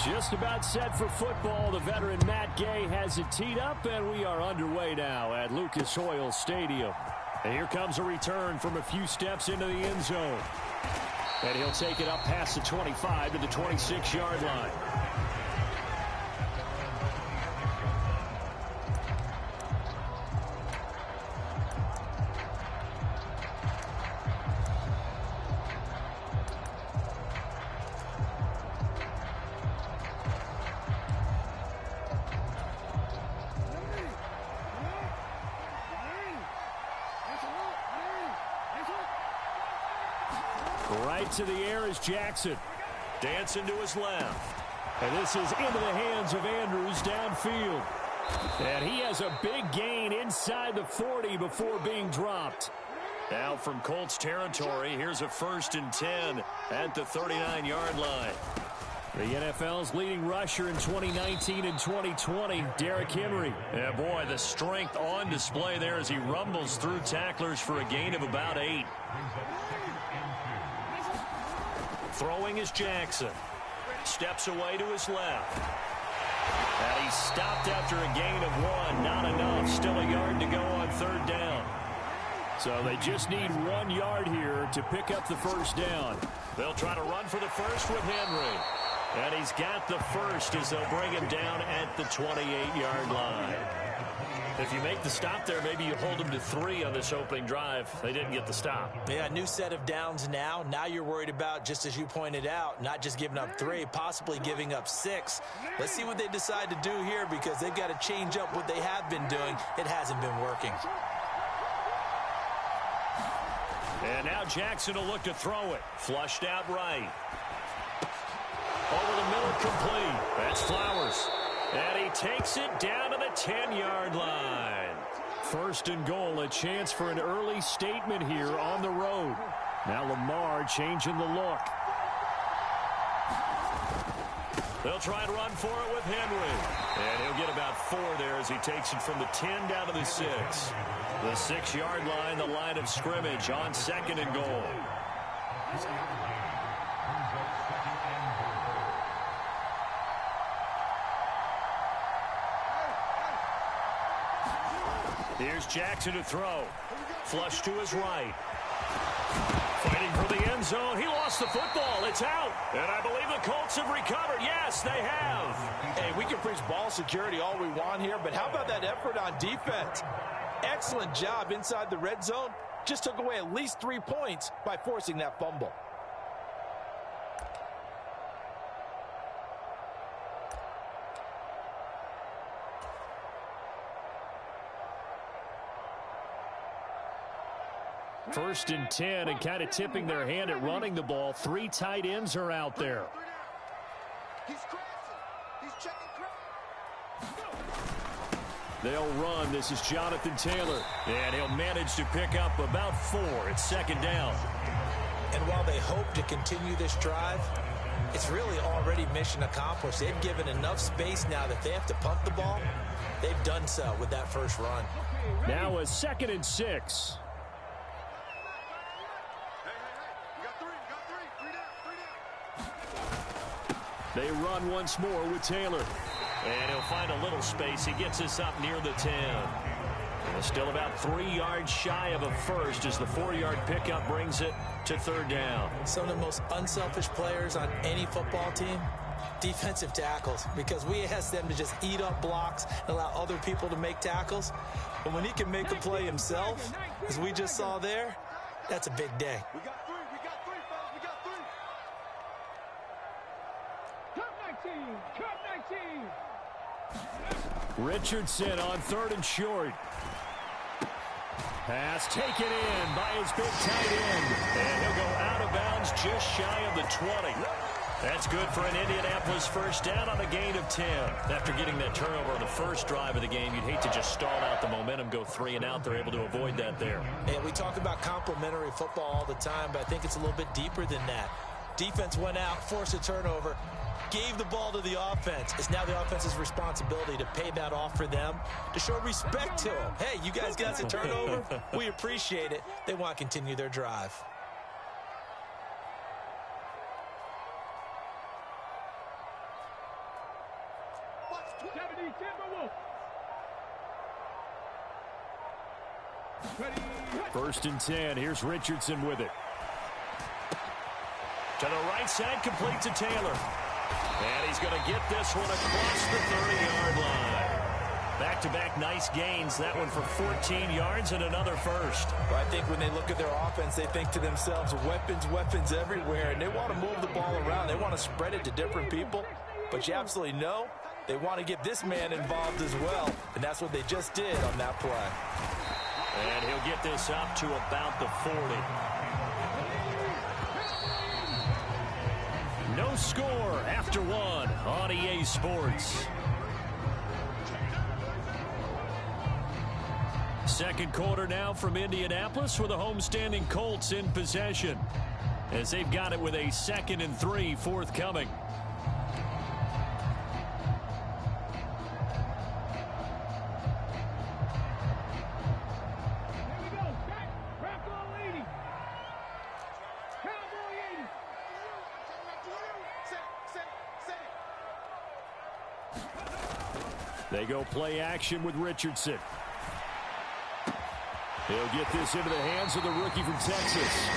Just about set for football. The veteran Matt Gay has it teed up, and we are underway now at Lucas Oil Stadium. And here comes a return from a few steps into the end zone. And he'll take it up past the 25 to the 26-yard line. Right to the air is Jackson. Dancing to his left. And this is into the hands of Andrews downfield. And he has a big gain inside the 40 before being dropped. Now from Colts territory, here's a 1st and 10 at the 39-yard line. The NFL's leading rusher in 2019 and 2020, Derrick Henry. Yeah, boy, the strength on display there as he rumbles through tacklers for a gain of about 8. Throwing is Jackson. Steps away to his left. And he stopped after a gain of 1. Not enough. Still a yard to go on 3rd down. So they just need 1 yard here to pick up the 1st down. They'll try to run for the 1st with Henry. And he's got the 1st as they'll bring him down at the 28-yard line. If you make the stop there, maybe you hold them to 3 on this opening drive. They didn't get the stop. Yeah, new set of downs now. Now you're worried about, just as you pointed out, not just giving up 3, possibly giving up 6. Let's see what they decide to do here because they've got to change up what they have been doing. It hasn't been working. And now Jackson will look to throw it. Flushed out right. Over the middle, complete. That's Flowers. And he takes it down to the 10-yard line. 1st and goal, a chance for an early statement here on the road. Now Lamar changing the look. They'll try to run for it with Henry. And he'll get about 4 there as he takes it from the 10 down to the 6. The 6-yard line, the line of scrimmage on 2nd and goal. Here's Jackson to throw. Flush to his right. Fighting for the end zone. He lost the football. It's out. And I believe the Colts have recovered. Yes, they have. Hey, we can preach ball security all we want here, but how about that effort on defense? Excellent job inside the red zone. Just took away at least 3 points by forcing that fumble. First and 10 and kind of tipping their hand at running the ball. 3 tight ends are out there. They'll run. This is Jonathan Taylor. And he'll manage to pick up about 4. It's 2nd down. And while they hope to continue this drive, it's really already mission accomplished. They've given enough space now that they have to punt the ball. They've done so with that first run. Now a 2nd and 6. They run once more with Taylor. And he'll find a little space. He gets us up near the 10. And still about 3 yards shy of a 1st as the 4-yard pickup brings it to 3rd down. Some of the most unselfish players on any football team, defensive tackles, because we ask them to just eat up blocks and allow other people to make tackles. But when he can make a play himself, as we just saw there, that's a big day. Richardson on 3rd and short. Pass taken in by his big tight end. And he'll go out of bounds just shy of the 20. That's good for an Indianapolis 1st down on a gain of 10. After getting that turnover on the first drive of the game, you'd hate to just stall out the momentum, go 3 and out. They're able to avoid that there. And we talk about complementary football all the time, but I think it's a little bit deeper than that. Defense went out, forced a turnover, gave the ball to the offense. It's now the offense's responsibility to pay that off for them, to show respect to them. Hey, you guys got the turnover. We appreciate it. They want to continue their drive. First and 10. Here's Richardson with it. To the right side, complete to Taylor. And he's going to get this one across the 30-yard line. Back-to-back nice gains. That one for 14 yards and another first. Well, I think when they look at their offense, they think to themselves, weapons everywhere. And they want to move the ball around. They want to spread it to different people. But you absolutely know they want to get this man involved as well. And that's what they just did on that play. And he'll get this up to about the 40. No score after one on EA Sports. Second quarter now from Indianapolis with the homestanding Colts in possession as they've got it with a 2nd and 3 forthcoming. They go play action with Richardson. He'll get this into the hands of the rookie from Texas.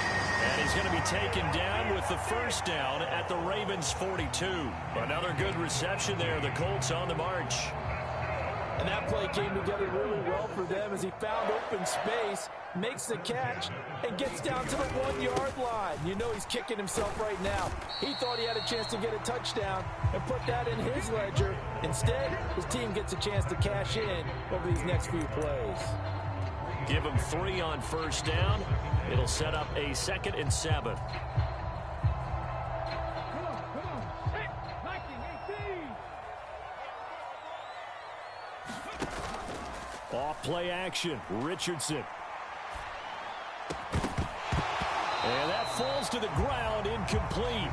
And he's going to be taken down with the first down at the Ravens' 42. Another good reception there. The Colts on the march. And that play came together really well for them as he found open space, makes the catch, and gets down to the 1-yard line. You know he's kicking himself right now. He thought he had a chance to get a touchdown and put that in his ledger. Instead, his team gets a chance to cash in over these next few plays. Give him 3 on first down. It'll set up a 2nd and 7. Off play action, Richardson. And that falls to the ground, incomplete.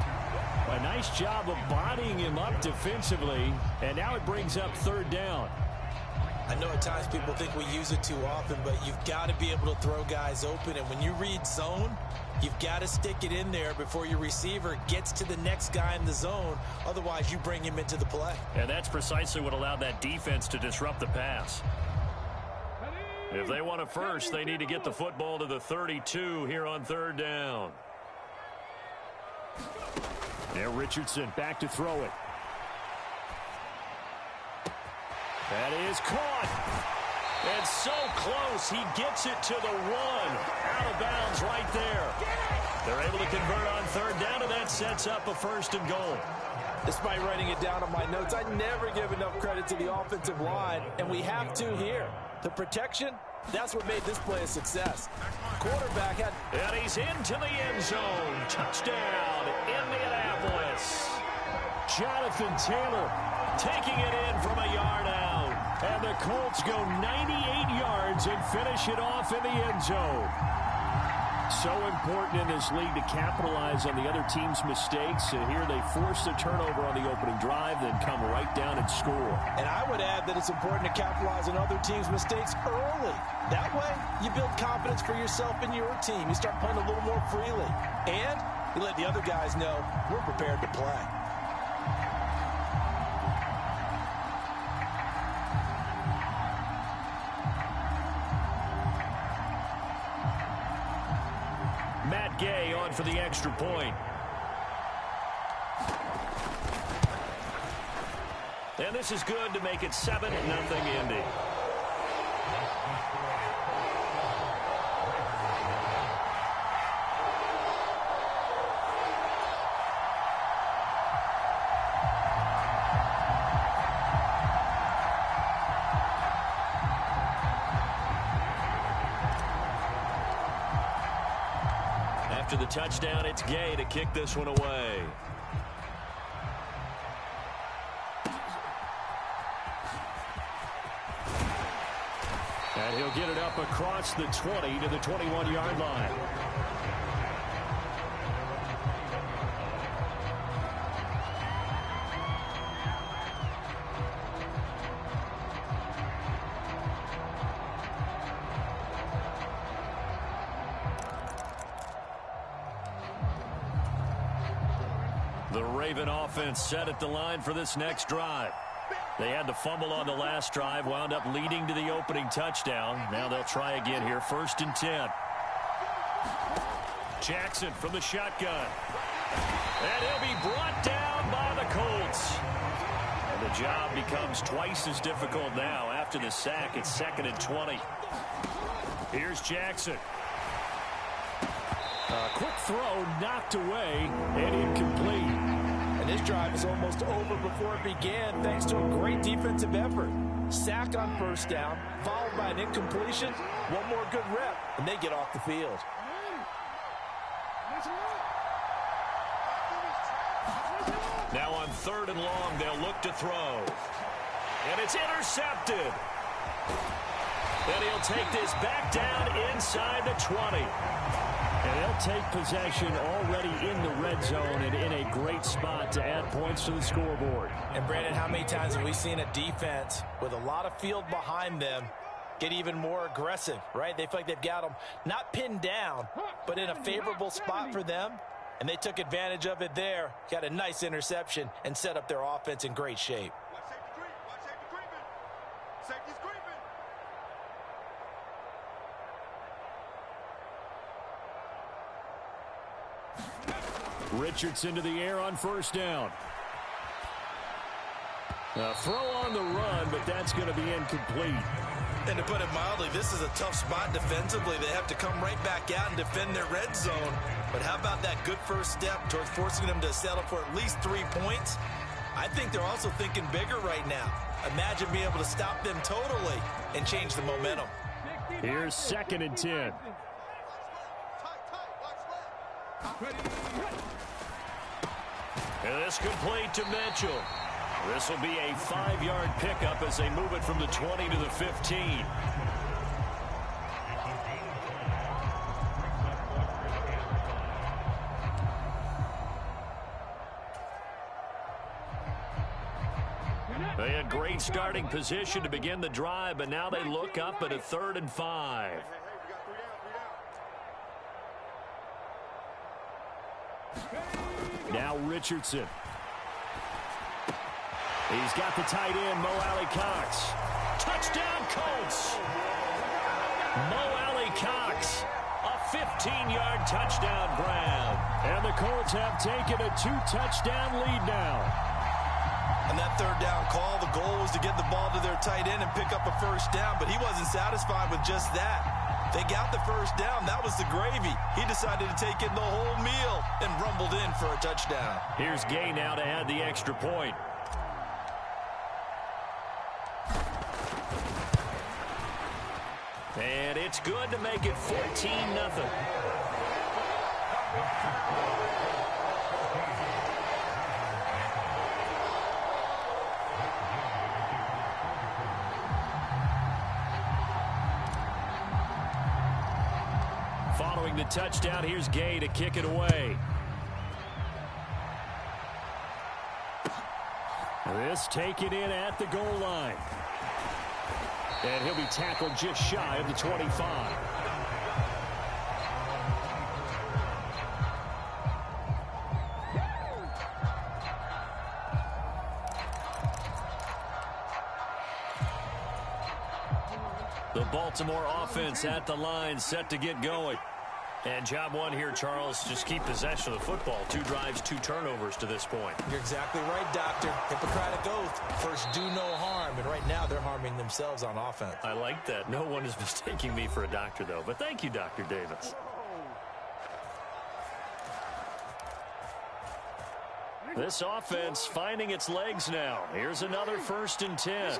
A nice job of bodying him up defensively, and now it brings up 3rd down. I know at times people think we use it too often, but you've got to be able to throw guys open. And when you read zone, you've got to stick it in there before your receiver gets to the next guy in the zone. Otherwise, you bring him into the play. And that's precisely what allowed that defense to disrupt the pass. If they want a first, they need to get the football to the 32 here on 3rd down. Now Richardson back to throw it. That is caught. And so close. He gets it to the 1. Out of bounds right there. They're able to convert on 3rd down, and that sets up a 1st and goal. Despite writing it down on my notes, I never give enough credit to the offensive line, and we have to here. The protection, that's what made this play a success. Quarterback had... And he's into the end zone. Touchdown, Indianapolis. Jonathan Taylor taking it in from a yard out. And the Colts go 98 yards and finish it off in the end zone. So important in this league to capitalize on the other team's mistakes. And here they force the turnover on the opening drive, then come right down and score. And I would add that it's important to capitalize on other teams' mistakes early. That way, you build confidence for yourself and your team. You start playing a little more freely. And you let the other guys know we're prepared to play. Matt Gay on for the extra point. And this is good to make it 7-0 Indy. After the touchdown, it's Gay to kick this one away. And he'll get it up across the 20 to the 21-yard line. The Raven offense set at the line for this next drive. They had the fumble on the last drive, wound up leading to the opening touchdown. Now they'll try again here, 1st and 10. Jackson from the shotgun. And he'll be brought down by the Colts. And the job becomes twice as difficult now. After the sack, it's 2nd and 20. Here's Jackson. A quick throw knocked away and incomplete. And this drive is almost over before it began thanks to a great defensive effort. Sack on 1st down, followed by an incompletion. One more good rep, and they get off the field. Now on 3rd and long, they'll look to throw. And it's intercepted. And he'll take this back down inside the 20. And they'll take possession already in the red zone and in a great spot to add points to the scoreboard. And Brandon, how many times have we seen a defense with a lot of field behind them get even more aggressive, right? They feel like they've got them not pinned down, but in a favorable spot for them. And they took advantage of it there, got a nice interception, and set up their offense in great shape. Richardson to the air on 1st down. A throw on the run, but that's going to be incomplete. And to put it mildly, this is a tough spot defensively. They have to come right back out and defend their red zone. But how about that good first step towards forcing them to settle for at least 3 points? I think they're also thinking bigger right now. Imagine being able to stop them totally and change the momentum. Here's 2nd and 10. And this complete to Mitchell. This will be a 5-yard pickup as they move it from the 20 to the 15. They had great starting position to begin the drive, but now they look up at a 3rd and 5. Now Richardson. He's got the tight end, Mo Alley-Cox. Touchdown, Colts! Mo Alley-Cox, a 15-yard touchdown grab. And the Colts have taken a 2-touchdown lead now. And that 3rd down call, the goal was to get the ball to their tight end and pick up a 1st down, but he wasn't satisfied with just that. They got the 1st down. That was the gravy. He decided to take in the whole meal and rumbled in for a touchdown. Here's Gay now to add the extra point. And it's good to make it 14-0. Following the touchdown, here's Gay to kick it away. This taken in at the goal line. And he'll be tackled just shy of the 25. The Baltimore offense at the line, set to get going. And job one here, Charles, just keep possession of the football. 2 drives, 2 turnovers to this point. You're exactly right, Doctor. Hippocratic oath. First, do no harm. And right now, they're harming themselves on offense. I like that. No one is mistaking me for a doctor, though. But thank you, Dr. Davis. This offense finding its legs now. Here's another 1st and 10.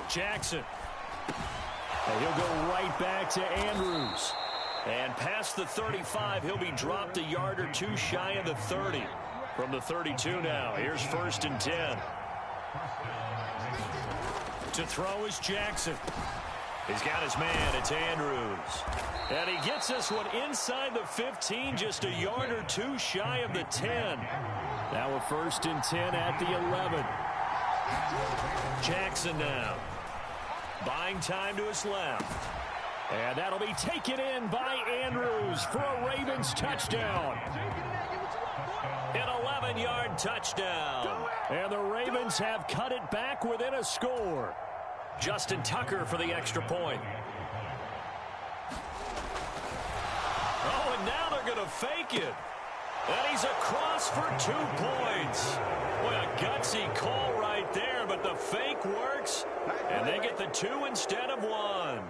Jackson. And he'll go right back to Andrews. And past the 35, he'll be dropped a yard or 2 shy of the 30. From the 32 now, here's 1st and 10. To throw is Jackson. He's got his man, it's Andrews. And he gets this one inside the 15, just a yard or 2 shy of the 10. Now a 1st and 10 at the 11. Jackson now. Buying time to his left. And that'll be taken in by Andrews for a Ravens touchdown. 7-yard touchdown. And the Ravens have cut it back within a score. Justin Tucker for the extra point. Oh, and now they're going to fake it. And he's across for 2 points. Boy, a gutsy call right there, but the fake works, and they get the 2 instead of 1.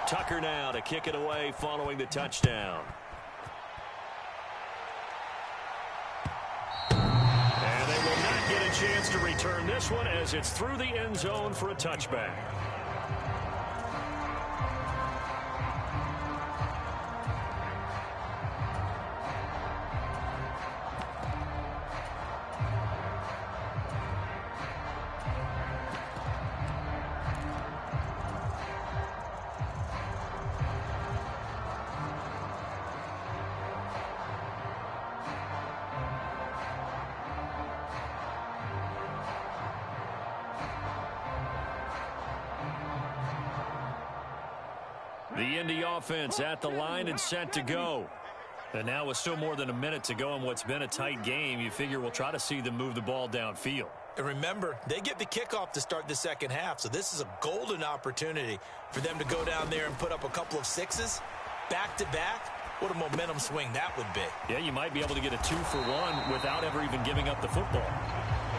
Tucker now to kick it away following the touchdown. And they will not get a chance to return this one as it's through the end zone for a touchback. The Indy offense at the line and set to go. And now with still more than a minute to go in what's been a tight game, you figure we'll try to see them move the ball downfield. And remember, they get the kickoff to start the second half, so this is a golden opportunity for them to go down there and put up a couple of sixes back-to-back. What a momentum swing that would be. Yeah, you might be able to get a 2-for-1 without ever even giving up the football.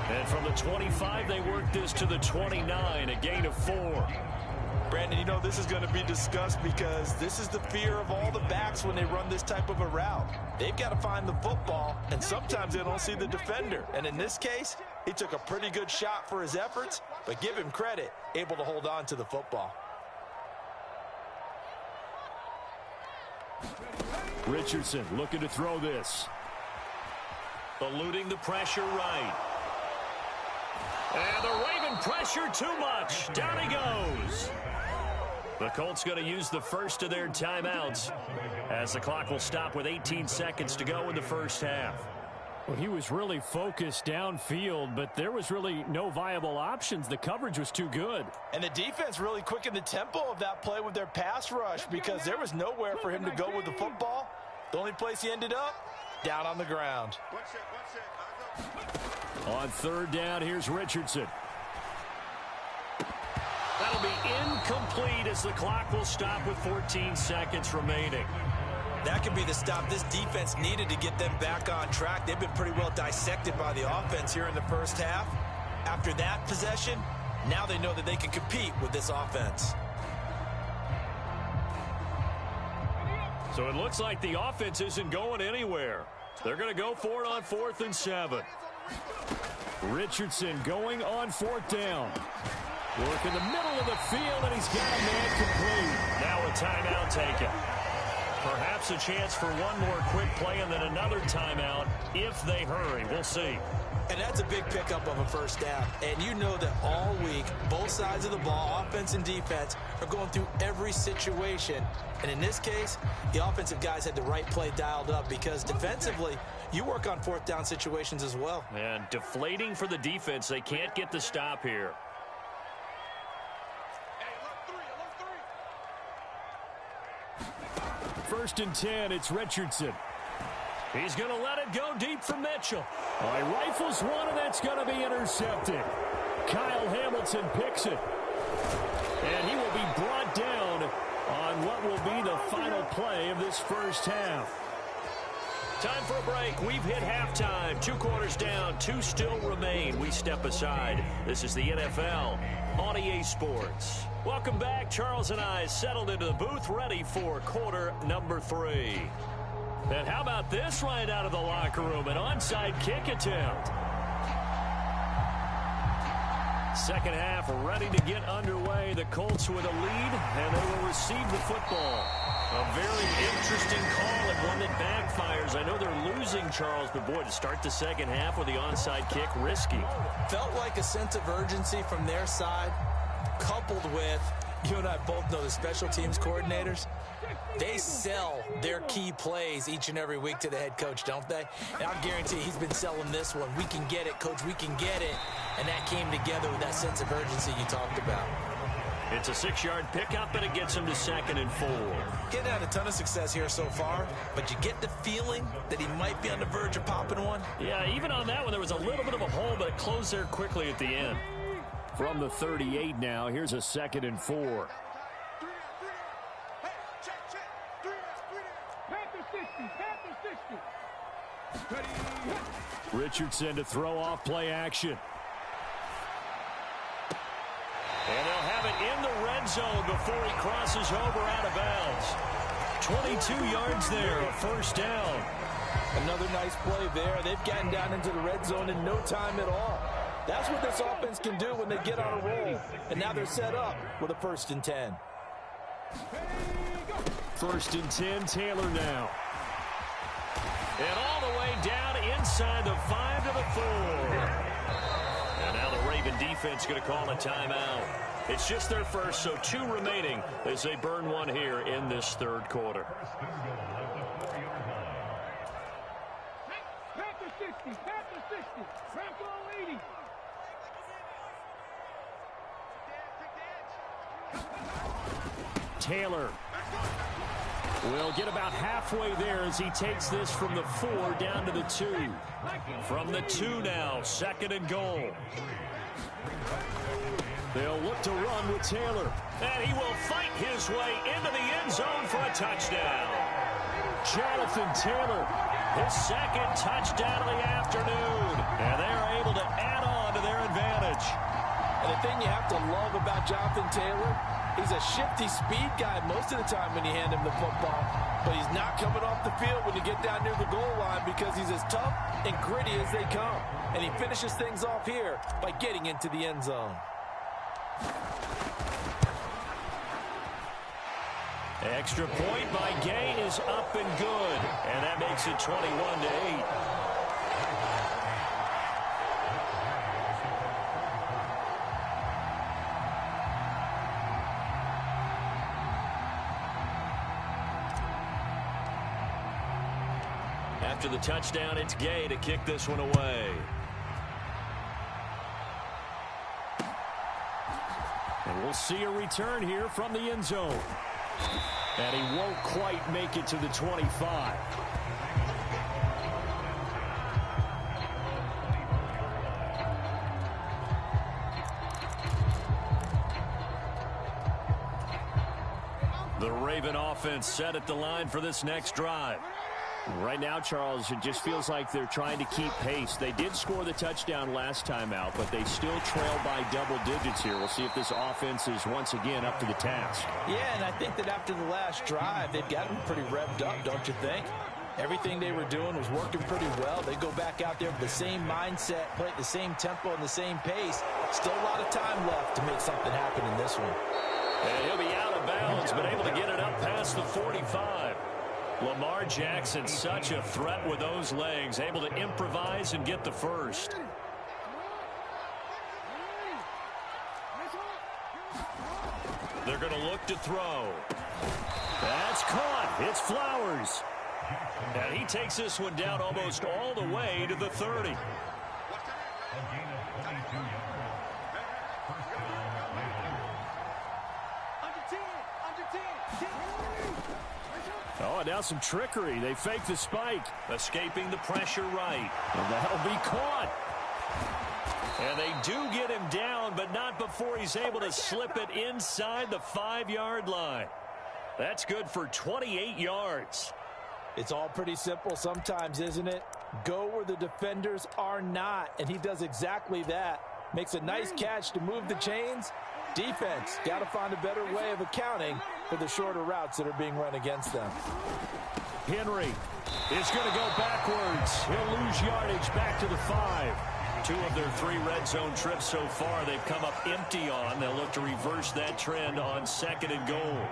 And from the 25, they work this to the 29, a gain of 4. Brandon, you know this is going to be discussed because this is the fear of all the backs when they run this type of a route. They've got to find the football, and sometimes they don't see the defender. And in this case, he took a pretty good shot for his efforts, but give him credit, able to hold on to the football. Richardson looking to throw this. Eluding the pressure right. And the Raven pressure too much. Down he goes. The Colts going to use the first of their timeouts as the clock will stop with 18 seconds to go in the first half. Well, he was really focused downfield, but there was really no viable options. The coverage was too good. And the defense really quickened the tempo of that play with their pass rush because there was nowhere for him to go with the football. The only place he ended up, down on the ground. On third down, here's Richardson. That'll be incomplete as the clock will stop with 14 seconds remaining. That could be the stop this defense needed to get them back on track. They've been pretty well dissected by the offense here in the first half. After that possession, now they know that they can compete with this offense. So it looks like the offense isn't going anywhere. They're going to go for it on 4th and 7. Richardson going on 4th down. Work in the middle of the field, and he's got a man complete. Now a timeout taken. Perhaps a chance for one more quick play and then another timeout if they hurry. We'll see. And that's a big pickup of a first down. And you know that all week, both sides of the ball, offense and defense, are going through every situation. And in this case, the offensive guys had the right play dialed up because defensively, you work on 4th down situations as well. And deflating for the defense. They can't get the stop here. First and 10, it's Richardson. He's going to let it go deep for Mitchell. He rifles one, and that's going to be intercepted. Kyle Hamilton picks it. And he will be brought down on what will be the final play of this first half. Time for a break. We've hit halftime. 2 quarters down. 2 still remain. We step aside. This is the NFL on EA Sports. Welcome back. Charles and I settled into the booth, ready for quarter number 3. And how about this right out of the locker room? An onside kick attempt. Second half ready to get underway. The Colts with a lead, and they will receive the football. A very interesting call and one that backfires. I know they're losing, Charles, but boy, to start the second half with the onside kick, risky. Felt like a sense of urgency from their side, coupled with, you and I both know the special teams coordinators, they sell their key plays each and every week to the head coach, don't they? And I guarantee he's been selling this one. We can get it, coach, we can get it. And that came together with that sense of urgency you talked about. It's a 6-yard pickup, and it gets him to 2nd and 4. Getting had a ton of success here so far, but you get the feeling that he might be on the verge of popping one. Yeah, even on that one, there was a little bit of a hole, but it closed there quickly at the end. From the 38 now, here's a 2nd and 4. Richardson to throw off play action. And they'll have it in the red zone before he crosses over out of bounds. 22 yards there, a first down. Another nice play there. They've gotten down into the red zone in no time at all. That's what this offense can do when they get on a roll. And now they're set up with a 1st and 10. 1st and 10, Taylor now. And all the way down inside the 5 to the 4. And now the Raven defense going to call a timeout. It's just their first, so 2 remaining as they burn one here in this 3rd quarter. Panther 60, Panther 60, Franco 80. Taylor will get about halfway there as he takes this from the 4 down to the 2. From the 2 now, 2nd and goal. They'll look to run with Taylor. And he will fight his way into the end zone for a touchdown. Jonathan Taylor, his 2nd touchdown of the afternoon. And they're able to add on to their advantage. And the thing you have to love about Jonathan Taylor, he's a shifty speed guy most of the time when you hand him the football. But he's not coming off the field when you get down near the goal line because he's as tough and gritty as they come. And he finishes things off here by getting into the end zone. Extra point by Gay is up and good. And that makes it 21-8. After the touchdown, it's Gay to kick this one away. And we'll see a return here from the end zone. And he won't quite make it to the 25. The Raven offense set at the line for this next drive. Right now, Charles, it just feels like they're trying to keep pace. They did score the touchdown last time out, but they still trail by double digits here. We'll see if this offense is once again up to the task. Yeah, and I think that after the last drive, they've gotten pretty revved up, don't you think? Everything they were doing was working pretty well. They go back out there with the same mindset, play at the same tempo and the same pace. Still a lot of time left to make something happen in this one. And he'll be out of bounds, but able to get it up past the 45. Lamar Jackson, such a threat with those legs, able to improvise and get the first. They're going to look to throw. That's caught. It's Flowers. And he takes this one down almost all the way to the 30. Oh, now some trickery. They fake the spike. Escaping the pressure right. And that'll be caught. And they do get him down, but not before he's able to slip it inside the 5-yard line. That's good for 28 yards. It's all pretty simple sometimes, isn't it? Go where the defenders are not, and he does exactly that. Makes a nice catch to move the chains. Defense got to find a better way of accounting for the shorter routes that are being run against them. Henry is going to go backwards. He'll lose yardage back to the 5. 2 of their 3 red zone trips so far they've come up empty on. They'll look to reverse that trend on 2nd and goal.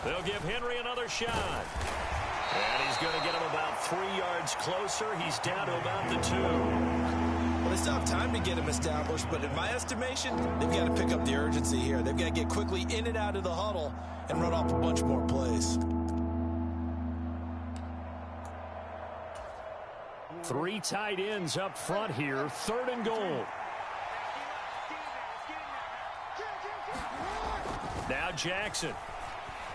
They'll give Henry another shot. And he's going to get him about 3 yards closer. He's down to about the 2. Well, they still have time to get him established, but in my estimation, they've got to pick up the urgency here. They've got to get quickly in and out of the huddle and run off a bunch more plays. Three tight ends up front here. 3rd and goal. Now Jackson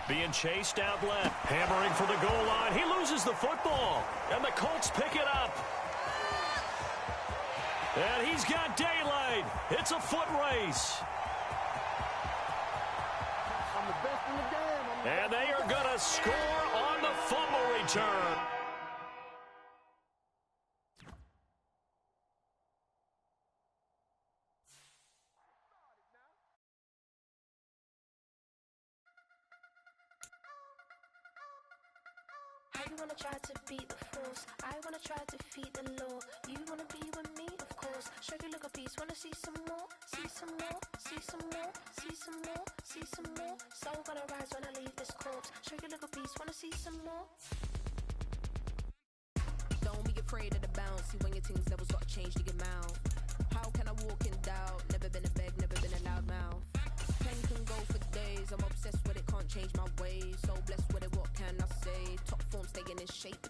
being chased out left. Hammering for the goal line. He loses the football. And the Colts pick it up. And he's got daylight. It's a foot race. I'm the best in the game. And they are going to score on the fumble return. You wanna try to beat the force, I wanna try to defeat the law. You wanna be with me, of course. Show you look a piece, wanna see some more, see some more, see some more, see some more, see some more. Soul gonna rise when I leave this corpse. Show you look a piece, wanna see some more. Don't be afraid of the bounce. See when your things levels got changed to get mouth. How can I walk in doubt? Never been a beg, never been a loud mouth. Pen can go for days. I'm obsessed with it, can't change my ways. So blessed with it, what can I say? Top form staying in shape.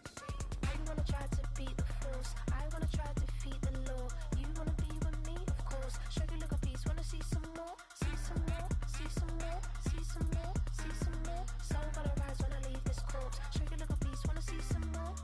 You wanna try to beat the force, I wanna try to defeat the law. You wanna be with me, of course. Show you look a piece, wanna see some more, see some more, see some more, see some more, see some more. Soul gonna rise when I leave this corpse. Show you look a piece, wanna see some more.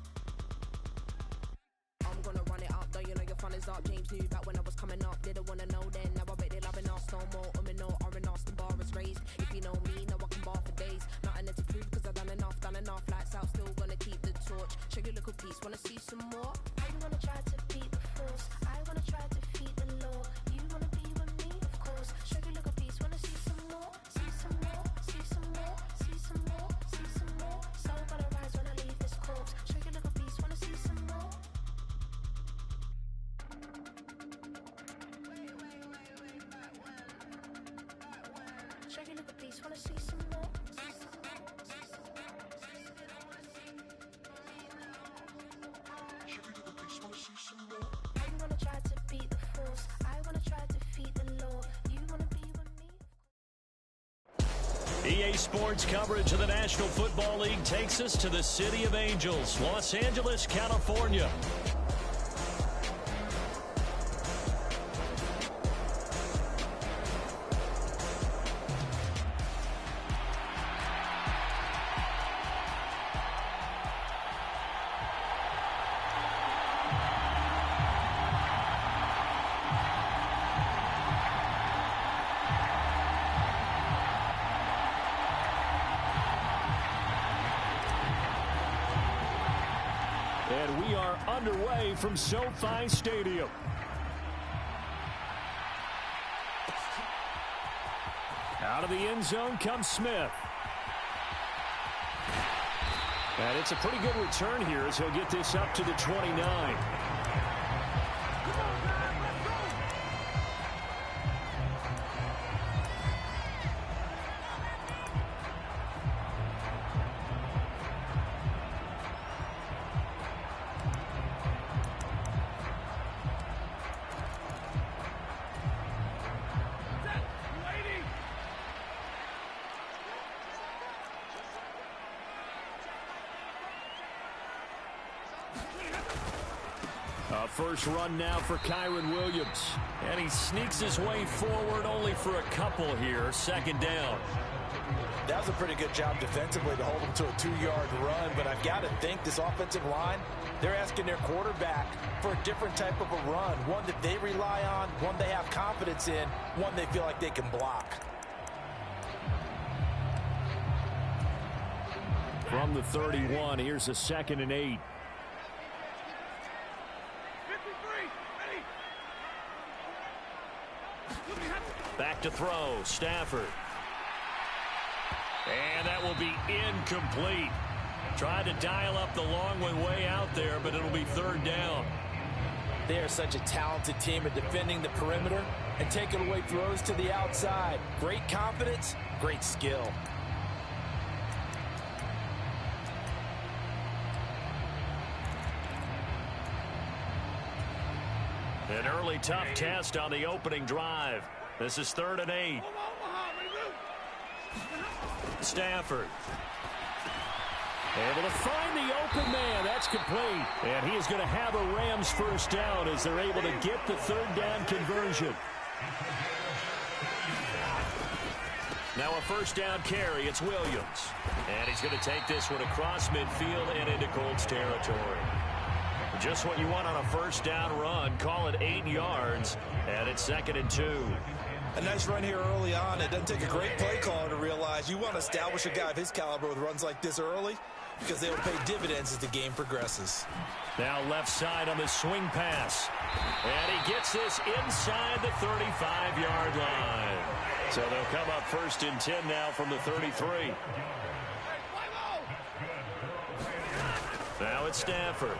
I'm gonna run it up, though you know your fun is up. James knew back when I was coming up, didn't wanna know then. Now I bet they're loving us no more. No R&R's, the bar is raised. If you know me, now I can bar for days. Nothing to prove cause I've done enough. Lights out, still gonna keep the torch. Show you little piece, wanna see some more? You wanna try to beat the force, I wanna try to defeat the law. You wanna be with me, of course. Show you look a piece, wanna see some more, see some more, see some more, see some more, see some more. Soul gonna rise when I leave this corpse. Show you look a piece, wanna see some more. Show you look a piece, wanna see some more. You wanna try to beat the force, I wanna try to defeat the law. You wanna be with me. EA Sports coverage of the National Football League takes us to the City of Angels, Los Angeles, California. And we are underway from SoFi Stadium. Out of the end zone comes Smith. And it's a pretty good return here as he'll get this up to the 29. First run now for Kyron Williams. And he sneaks his way forward only for a couple here. 2nd down. That was a pretty good job defensively to hold him to a 2-yard run. But I've got to think this offensive line, they're asking their quarterback for a different type of a run. One that they rely on, one they have confidence in, one they feel like they can block. From the 31, here's a 2nd and 8. Back to throw, Stafford. And that will be incomplete. Tried to dial up the long one way out there, but it'll be 3rd down. They are such a talented team at defending the perimeter and taking away throws to the outside. Great confidence, great skill. An early tough test on the opening drive. This is 3rd and 8. Able to find the open man. That's complete. And he is going to have a Rams first down as they're able to get the third down conversion. Now a first down carry. It's Williams. And he's going to take this one across midfield and into Colts territory. Just what you want on a first down run. Call it 8 yards. And it's 2nd and 2. A nice run here early on. It doesn't take a great play caller to realize you want to establish a guy of his caliber with runs like this early because they will pay dividends as the game progresses. Now left side on the swing pass. And he gets this inside the 35-yard line. So they'll come up 1st and 10 now from the 33. Now it's Stafford.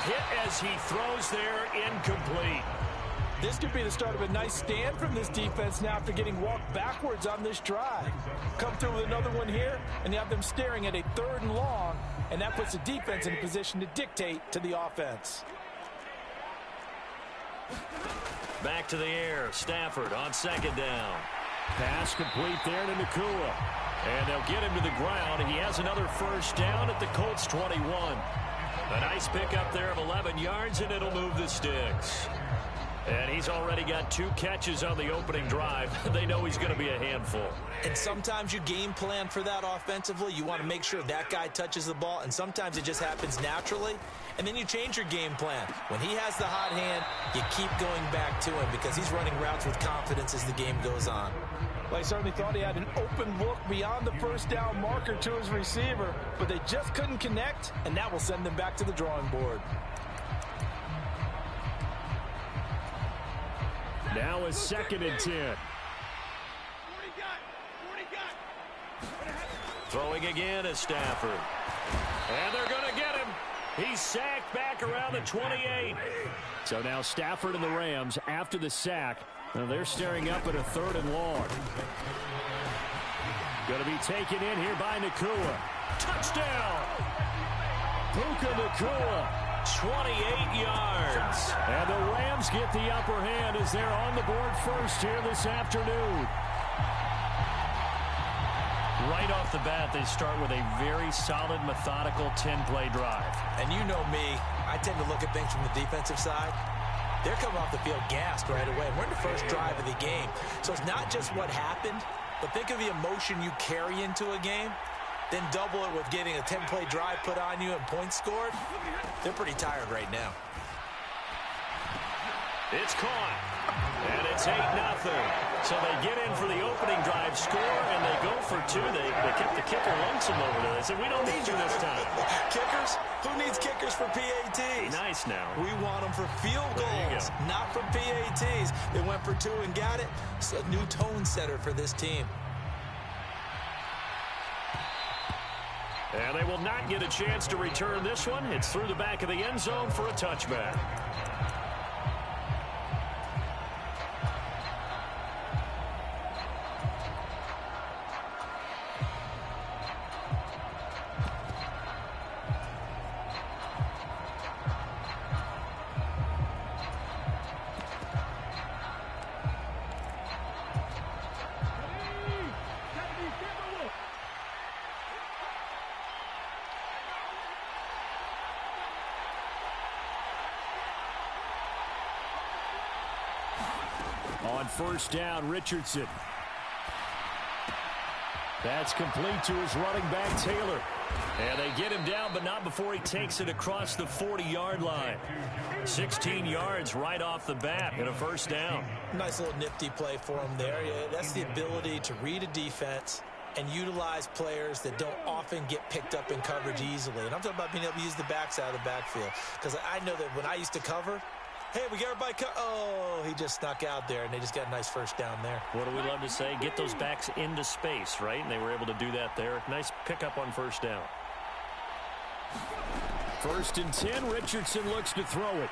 Hit as he throws there, incomplete. This could be the start of a nice stand from this defense now after getting walked backwards on this drive. Come through with another one here, and you have them staring at a 3rd and long, and that puts the defense in a position to dictate to the offense. Back to the air. Stafford on 2nd down. Pass complete there to Nakua. And they'll get him to the ground. He has another first down at the Colts 21. A nice pickup there of 11 yards, and it'll move the sticks. And he's already got 2 catches on the opening drive. They know he's going to be a handful. And sometimes you game plan for that offensively. You want to make sure that guy touches the ball, and sometimes it just happens naturally. And then you change your game plan. When he has the hot hand, you keep going back to him because he's running routes with confidence as the game goes on. Well, he certainly thought he had an open look beyond the first down marker to his receiver, but they just couldn't connect, and that will send them back to the drawing board. Now a 2nd and 10. Throwing again is Stafford. And they're going to get him. He's sacked back around the 28. So now Stafford and the Rams, after the sack, they're staring up at a 3rd and long. Going to be taken in here by Nakua. Touchdown! Puka Nakua. 28 yards. And the Rams get the upper hand as they're on the board first here this afternoon. Right off the bat, they start with a very solid, methodical 10-play drive. And you know me, I tend to look at things from the defensive side. They're coming off the field gassed right away. We're in the first drive of the game. So it's not just what happened, but think of the emotion you carry into a game. Then double it with getting a 10-play drive put on you and points scored. They're pretty tired right now. It's caught. And it's 8-0. So they get in for the opening drive score, and they go for 2. They kept the kicker lonesome over there. They said, we don't need you this time. Kickers? Who needs kickers for PATs? Nice now. We want them for field goals, not for PATs. They went for 2 and got it. It's a new tone setter for this team. And they will not get a chance to return this one. It's through the back of the end zone for a touchback. On first down, Richardson. That's complete to his running back, Taylor. And they get him down, but not before he takes it across the 40-yard line. 16 yards right off the bat and a first down. Nice little nifty play for him there. Yeah, that's the ability to read a defense and utilize players that don't often get picked up in coverage easily. And I'm talking about being able to use the backside of the backfield. Because I know that when I used to cover, hey, we got everybody oh, he just snuck out there, and they just got a nice first down there. What do we love to say? Get those backs into space, right? And they were able to do that there. Nice pickup on first down. 1st and 10, Richardson looks to throw it.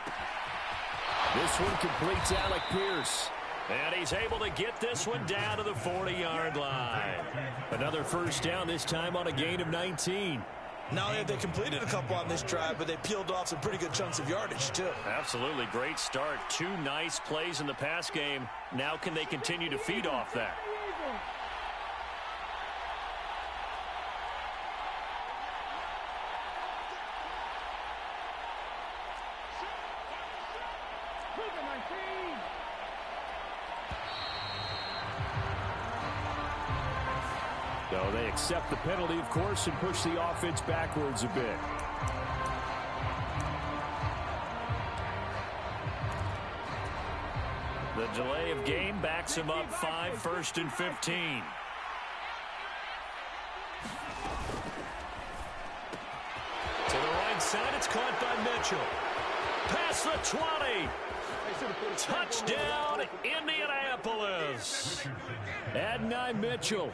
This one completes Alec Pierce. And he's able to get this one down to the 40-yard line. Another first down, this time on a gain of 19. Not only have they completed a couple on this drive, but they peeled off some pretty good chunks of yardage, too. Absolutely. Great start. 2 nice plays in the pass game. Now can they continue to feed off that? So they accept the penalty, of course, and push the offense backwards a bit. The delay of game backs him up 5, 1st and 15. To the right side, it's caught by Mitchell. Past the 20. Touchdown, Indianapolis. Adonai Mitchell,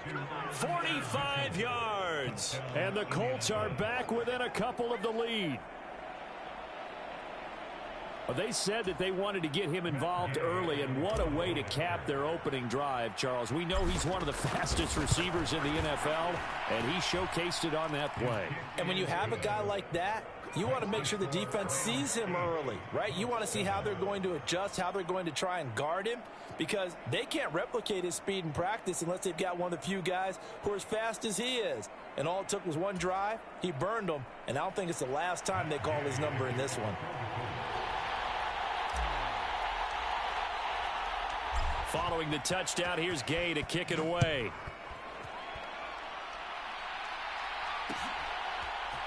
45 yards. and the Colts are back within a couple of the lead. Well, they said that they wanted to get him involved early, and what a way to cap their opening drive, Charles. We know he's one of the fastest receivers in the NFL, and he showcased it on that play. And when you have a guy like that, you want to make sure the defense sees him early, right? You want to see how they're going to adjust, how they're going to try and guard him, because they can't replicate his speed in practice unless they've got one of the few guys who are as fast as he is. And all it took was one drive. He burned them, and I don't think it's the last time they call his number in this one. Following the touchdown, here's Gay to kick it away.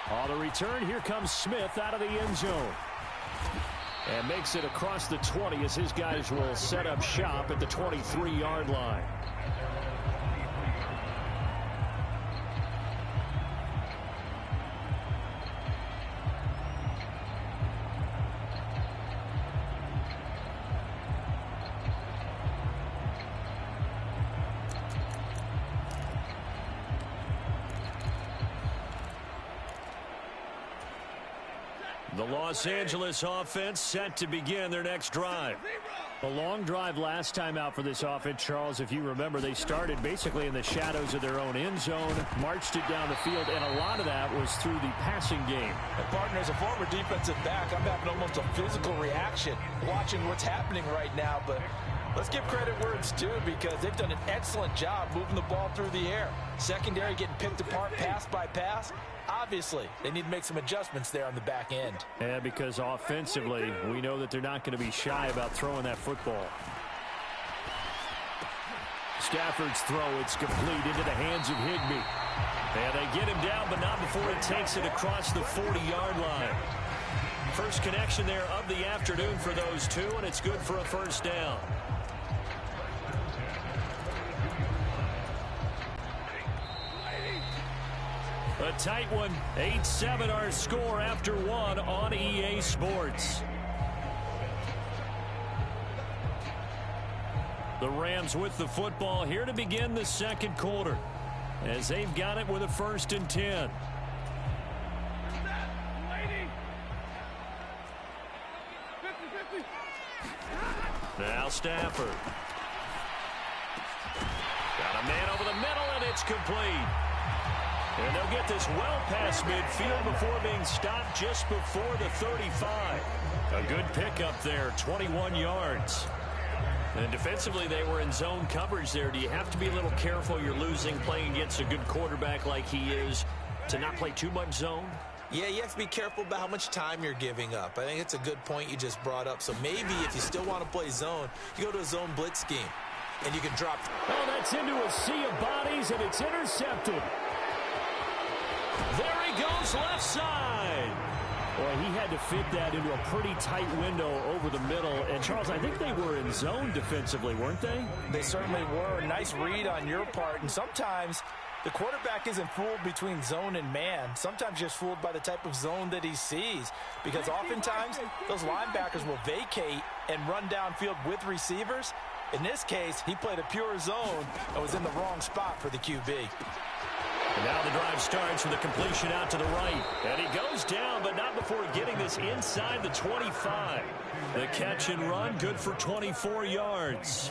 On the return, here comes Smith out of the end zone. And makes it across the 20 as his guys will set up shop at the 23-yard line. The Los Angeles offense set to begin their next drive. A long drive last time out for this offense, Charles. If you remember, they started basically in the shadows of their own end zone, marched it down the field, and a lot of that was through the passing game. And partner, as a former defensive back, I'm having almost a physical reaction watching what's happening right now. But let's give credit where it's due, because they've done an excellent job moving the ball through the air. Secondary getting picked apart pass by pass. Obviously, they need to make some adjustments there on the back end. Yeah, because offensively, we know that they're not going to be shy about throwing that football. Stafford's throw, it's complete into the hands of Higbee. And they get him down, but not before he takes it across the 40-yard line. First connection there of the afternoon for those two, and it's good for a first down. A tight one, 8-7 our score after one on EA Sports. The Rams with the football here to begin the second quarter, as they've got it with a 1st and 10. Now Stafford. Got a man over the middle, and it's complete. And they'll get this well past midfield before being stopped just before the 35. A good pickup there, 21 yards. And defensively, they were in zone coverage there. Do you have to be a little careful? You're losing playing against a good quarterback like he is to not play too much zone? Yeah, you have to be careful about how much time you're giving up. I think it's a good point you just brought up. So maybe if you still want to play zone, you go to a zone blitz scheme, and you can drop. Oh, that's into a sea of bodies, and it's intercepted. There he goes, left side. Boy, he had to fit that into a pretty tight window over the middle. And, Charles, I think they were in zone defensively, weren't they? They certainly were. Nice read on your part. And sometimes the quarterback isn't fooled between zone and man. Sometimes just fooled by the type of zone that he sees. Because oftentimes those linebackers will vacate and run downfield with receivers. In this case, he played a pure zone and was in the wrong spot for the QB. And now the drive starts with a completion out to the right. And he goes down, but not before getting this inside the 25. The catch and run, good for 24 yards.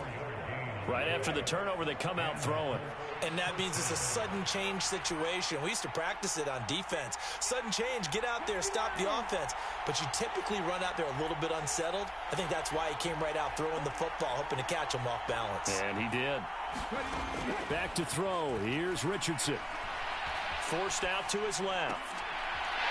Right after the turnover, they come out throwing. And that means it's a sudden change situation. We used to practice it on defense. Sudden change, get out there, stop the offense. But you typically run out there a little bit unsettled. I think that's why he came right out throwing the football, hoping to catch him off balance. And he did. Back to throw. Here's Richardson. Forced out to his left.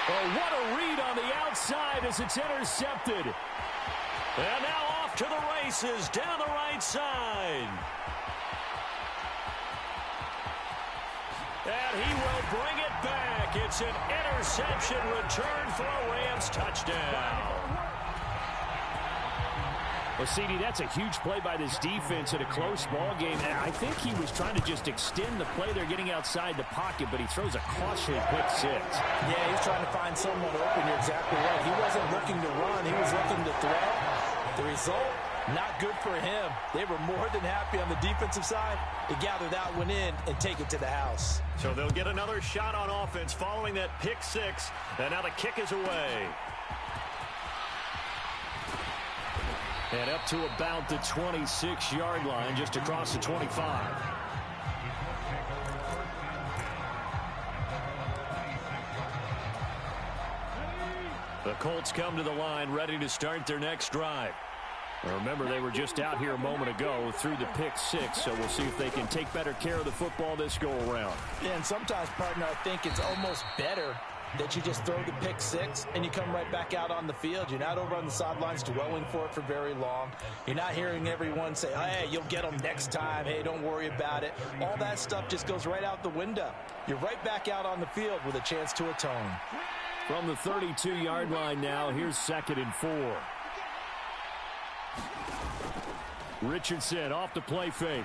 Oh, what a read on the outside as it's intercepted. And now off to the races down the right side. And he will bring it back. It's an interception return for a Rams touchdown. Well, CD, that's a huge play by this defense in a close ball game. And I think he was trying to just extend the play. They're getting outside the pocket, but he throws a costly quick six. Yeah, he's trying to find someone open. You're exactly right. He wasn't looking to run. He was looking to throw. The result, not good for him. They were more than happy on the defensive side to gather that one in and take it to the house. So they'll get another shot on offense following that pick six. And now the kick is away. And up to about the 26-yard line, just across the 25. The Colts come to the line, ready to start their next drive. Remember, they were just out here a moment ago through the pick six, so we'll see if they can take better care of the football this go-around. Yeah, and sometimes, partner, I think it's almost better that you just throw the pick six and you come right back out on the field. You're not over on the sidelines dwelling for it for very long. You're not hearing everyone say, hey, you'll get them next time. Hey, don't worry about it. All that stuff just goes right out the window. You're right back out on the field with a chance to atone. From the 32-yard line now, here's 2nd and 4. Richardson off the play fake.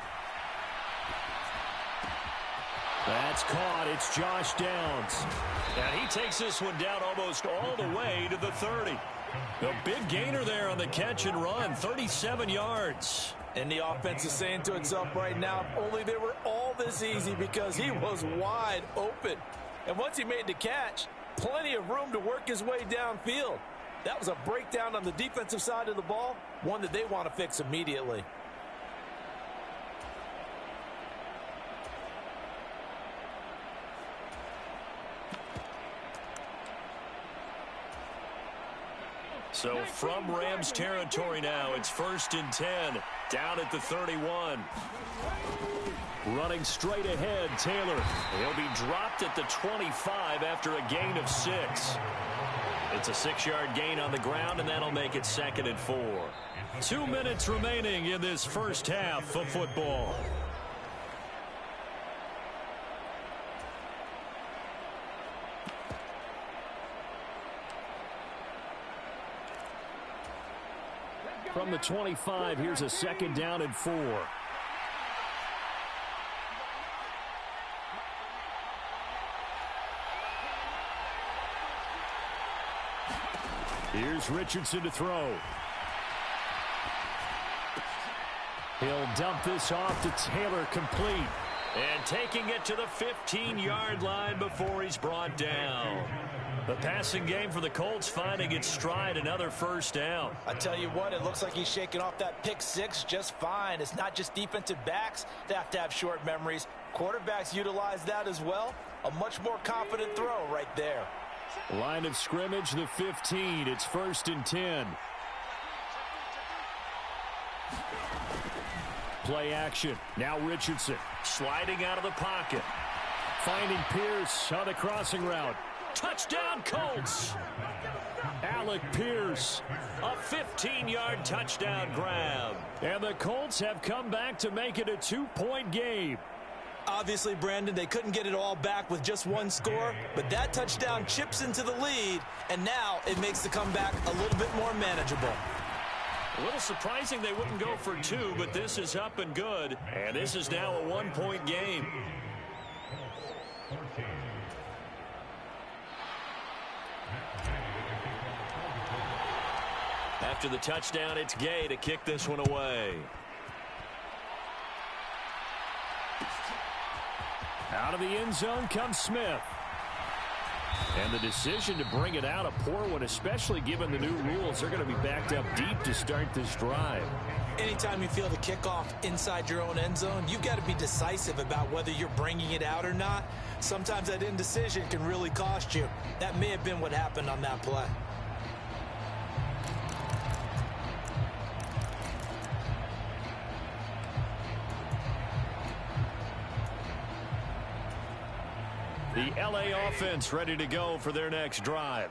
That's caught. It's Josh Downs. And he takes this one down almost all the way to the 30. A big gainer there on the catch and run, 37 yards. And the offense is saying to itself right now, if only they were all this easy, because he was wide open. And once he made the catch, plenty of room to work his way downfield. That was a breakdown on the defensive side of the ball, one that they want to fix immediately. So from Rams territory now, it's 1st and 10, down at the 31. Running straight ahead, Taylor. He'll be dropped at the 25 after a gain of 6. It's a 6-yard gain on the ground, and that'll make it 2nd and 4. 2 minutes remaining in this first half of football. From the 25, here's a 2nd down and 4. Here's Richardson to throw. He'll dump this off to Taylor, complete. And taking it to the 15-yard line before he's brought down. The passing game for the Colts finding its stride, another first down. I tell you what, it looks like he's shaking off that pick six just fine. It's not just defensive backs that have short memories. Quarterbacks utilize that as well. A much more confident throw right there. Line of scrimmage, the 15. It's 1st and 10. Play action. Now Richardson. Sliding out of the pocket. Finding Pierce on the crossing route. Touchdown, Colts! Alec Pierce. A 15-yard touchdown grab. And the Colts have come back to make it a 2-point game. Obviously, Brandon, they couldn't get it all back with just one score, but that touchdown chips into the lead, and now it makes the comeback a little bit more manageable. A little surprising they wouldn't go for 2, but this is up and good, and this is now a 1-point game. After the touchdown, it's Gay to kick this one away. Out of the end zone comes Smith. And the decision to bring it out, a poor one, especially given the new rules. They're going to be backed up deep to start this drive. Anytime you feel the kickoff inside your own end zone, you've got to be decisive about whether you're bringing it out or not. Sometimes that indecision can really cost you. That may have been what happened on that play. The LA offense ready to go for their next drive.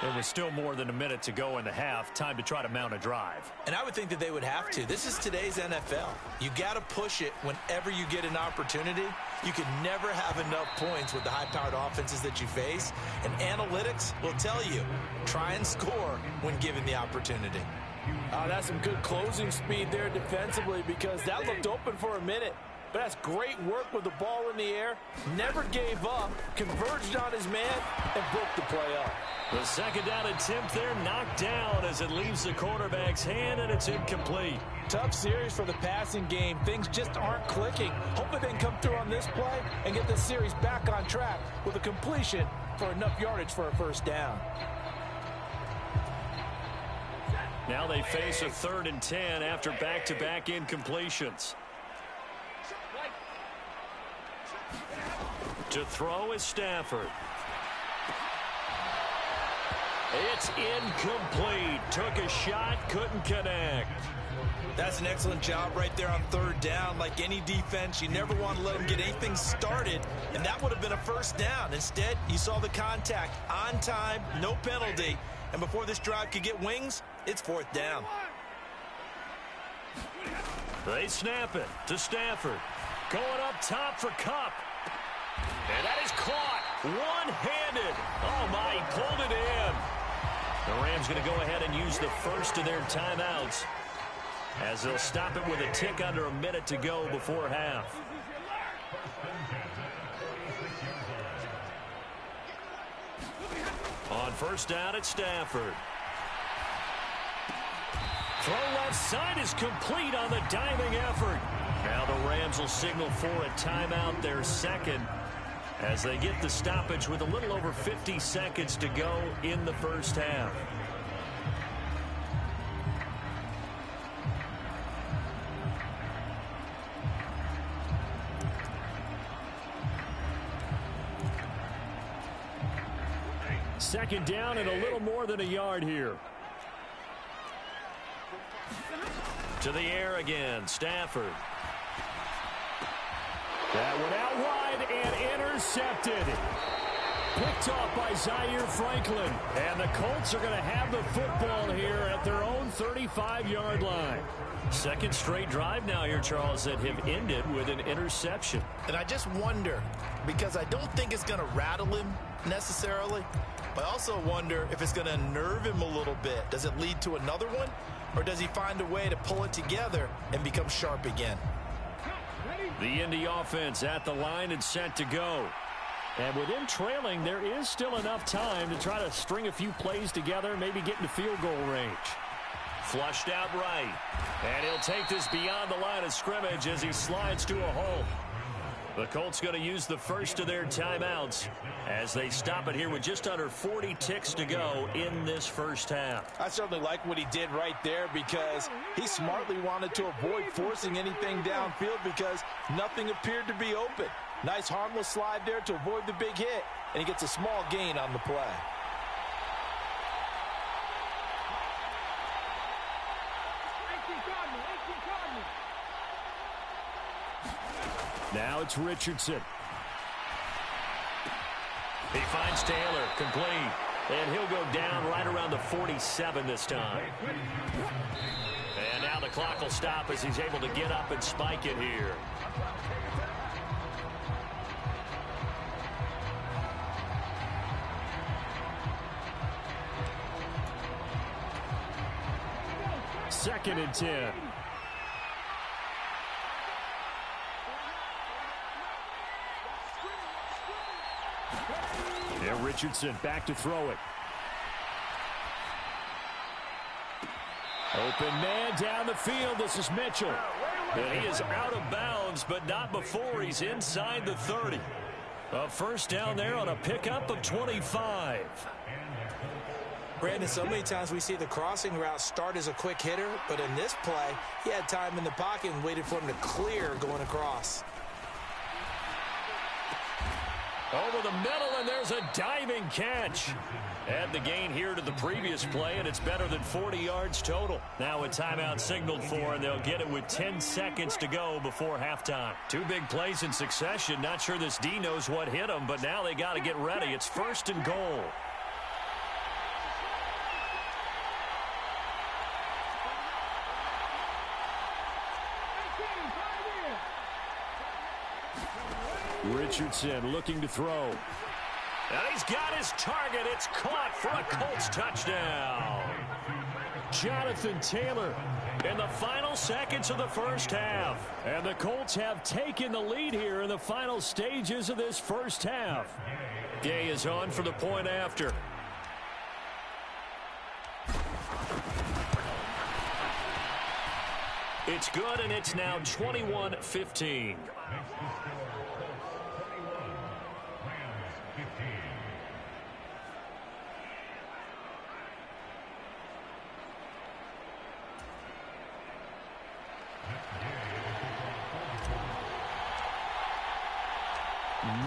It was still more than a minute to go in the half. Time to try to mount a drive. And I would think that they would have to. This is today's NFL. You got to push it whenever you get an opportunity. You can never have enough points with the high-powered offenses that you face. And analytics will tell you, try and score when given the opportunity. That's some good closing speed there defensively, because that looked open for a minute. But that's great work with the ball in the air. Never gave up, converged on his man, and broke the play up. The second down attempt there knocked down as it leaves the quarterback's hand, and it's incomplete. Tough series for the passing game. Things just aren't clicking. Hopefully they can come through on this play and get the series back on track with a completion for enough yardage for a first down. Now they face a 3rd and 10 after back-to-back incompletions. To throw is Stafford. It's incomplete. Took a shot, couldn't connect. That's an excellent job right there on 3rd down. Like any defense, you never want to let them get anything started, and that would have been a first down. Instead, you saw the contact on time, no penalty, and before this drive could get wings, it's 4th down. They snap it to Stafford. Going up top for Kupp. And that is caught one-handed. Oh, my, he pulled it in. The Rams going to go ahead and use the first of their timeouts as they'll stop it with a tick under a minute to go before half. On first down, it's Stafford. Throw left side is complete on the diving effort. Now the Rams will signal for a timeout, their second, as they get the stoppage with a little over 50 seconds to go in the first half. Second down and a little more than a yard here. To the air again, Stafford. That went out wide and intercepted. Picked off by Zaire Franklin. And the Colts are going to have the football here at their own 35-yard line. Second straight drive now here, Charles, that have ended with an interception. And I just wonder, because I don't think it's going to rattle him necessarily, but I also wonder if it's going to unnerve him a little bit. Does it lead to another one, or does he find a way to pull it together and become sharp again? The Indy offense at the line and set to go. And with him trailing, there is still enough time to try to string a few plays together, maybe get into field goal range. Flushed out right. And he'll take this beyond the line of scrimmage as he slides to a hole. The Colts going to use the first of their timeouts as they stop it here with just under 40 ticks to go in this first half. I certainly like what he did right there, because he smartly wanted to avoid forcing anything downfield because nothing appeared to be open. Nice harmless slide there to avoid the big hit, and he gets a small gain on the play. Now it's Richardson. He finds Taylor, complete. And he'll go down right around the 47 this time. And now the clock will stop as he's able to get up and spike it here. Second and 10. Yeah, Richardson back to throw it. Open man down the field. This is Mitchell. And he is out of bounds, but not before he's inside the 30. A first down there on a pickup of 25. Brandon, so many times we see the crossing route start as a quick hitter, but in this play, he had time in the pocket and waited for him to clear going across. Over the middle, and there's a diving catch. Add the gain here to the previous play, and it's better than 40 yards total. Now a timeout signaled for, and they'll get it with 10 seconds to go before halftime. Two big plays in succession. Not sure this D knows what hit him, but now they got to get ready. It's first and goal. Richardson looking to throw. And he's got his target. It's caught for a Colts touchdown. Jonathan Taylor in the final seconds of the first half. And the Colts have taken the lead here in the final stages of this first half. Gay is on for the point after. It's good, and it's now 21-15.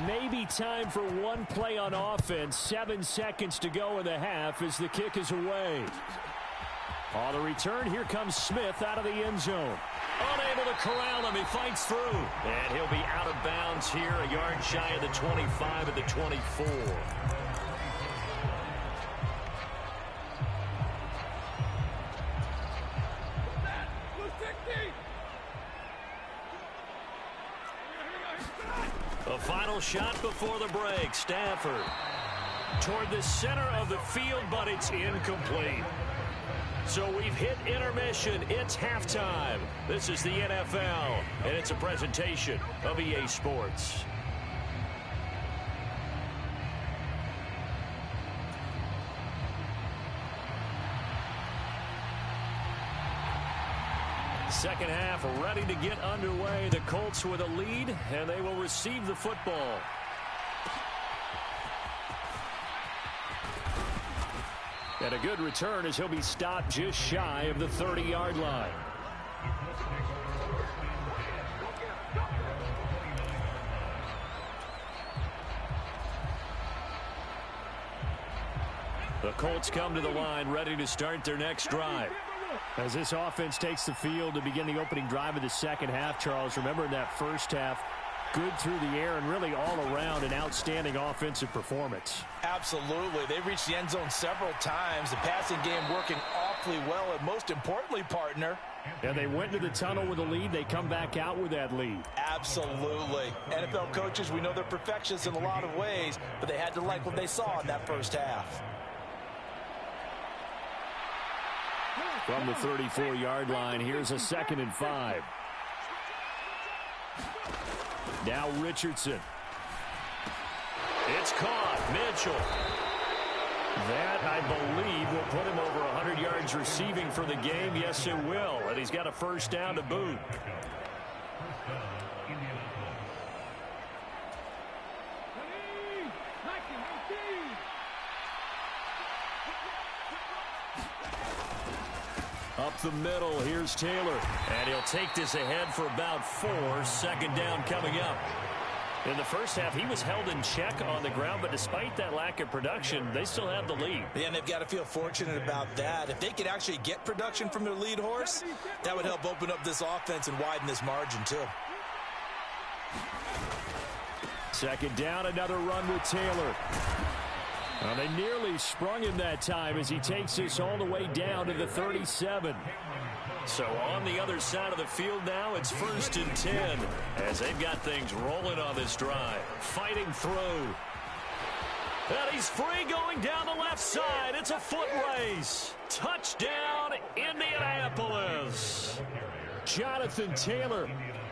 Maybe time for one play on offense. 7 seconds to go in the half as the kick is away. On the return, here comes Smith out of the end zone. Unable to corral him. He fights through. And he'll be out of bounds here, a yard shy of the 25 at the 24. A final shot before the break. Stafford toward the center of the field, but it's incomplete. So we've hit intermission. It's halftime. This is the NFL, and it's a presentation of EA Sports. Second half ready to get underway. The Colts with a lead, and they will receive the football. And a good return as he'll be stopped just shy of the 30-yard line. The Colts come to the line ready to start their next drive. As this offense takes the field to begin the opening drive of the second half, Charles, remember in that first half, good through the air and really all around an outstanding offensive performance. Absolutely. They reached the end zone several times. The passing game working awfully well, and most importantly, partner. And they went into the tunnel with a lead. They come back out with that lead. Absolutely. NFL coaches, we know they're perfectionists in a lot of ways, but they had to like what they saw in that first half. From the 34-yard line, here's a 2nd and 5. Now Richardson. It's caught. Mitchell. That, I believe, will put him over 100 yards receiving for the game. Yes, it will. And he's got a first down to boot. Up the middle, here's Taylor. And he'll take this ahead for about 4. 2nd down coming up. In the first half, he was held in check on the ground, but despite that lack of production, they still have the lead. Yeah, and they've got to feel fortunate about that. If they could actually get production from their lead horse, that would help open up this offense and widen this margin, too. 2nd down, another run with Taylor. Well, they nearly sprung him that time as he takes this all the way down to the 37. So on the other side of the field now, it's 1st and 10 as they've got things rolling on this drive. Fighting through. And he's free going down the left side. It's a foot race. Touchdown, Indianapolis. Jonathan Taylor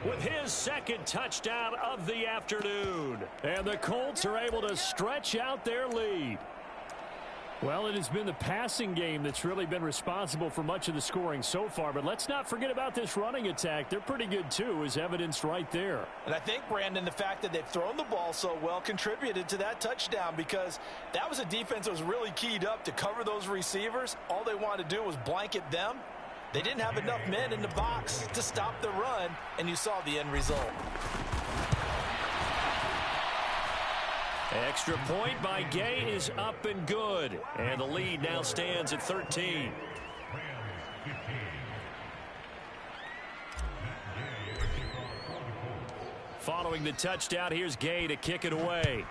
with his 2nd touchdown of the afternoon. And the Colts are able to stretch out their lead. Well, it has been the passing game that's really been responsible for much of the scoring so far. But let's not forget about this running attack. They're pretty good, too, as evidenced right there. And I think, Brandon, the fact that they've thrown the ball so well contributed to that touchdown, because that was a defense that was really keyed up to cover those receivers. All they wanted to do was blanket them. They didn't have enough men in the box to stop the run, and you saw the end result. Extra point by Gay is up and good. And the lead now stands at 13. Following the touchdown, here's Gay to kick it away.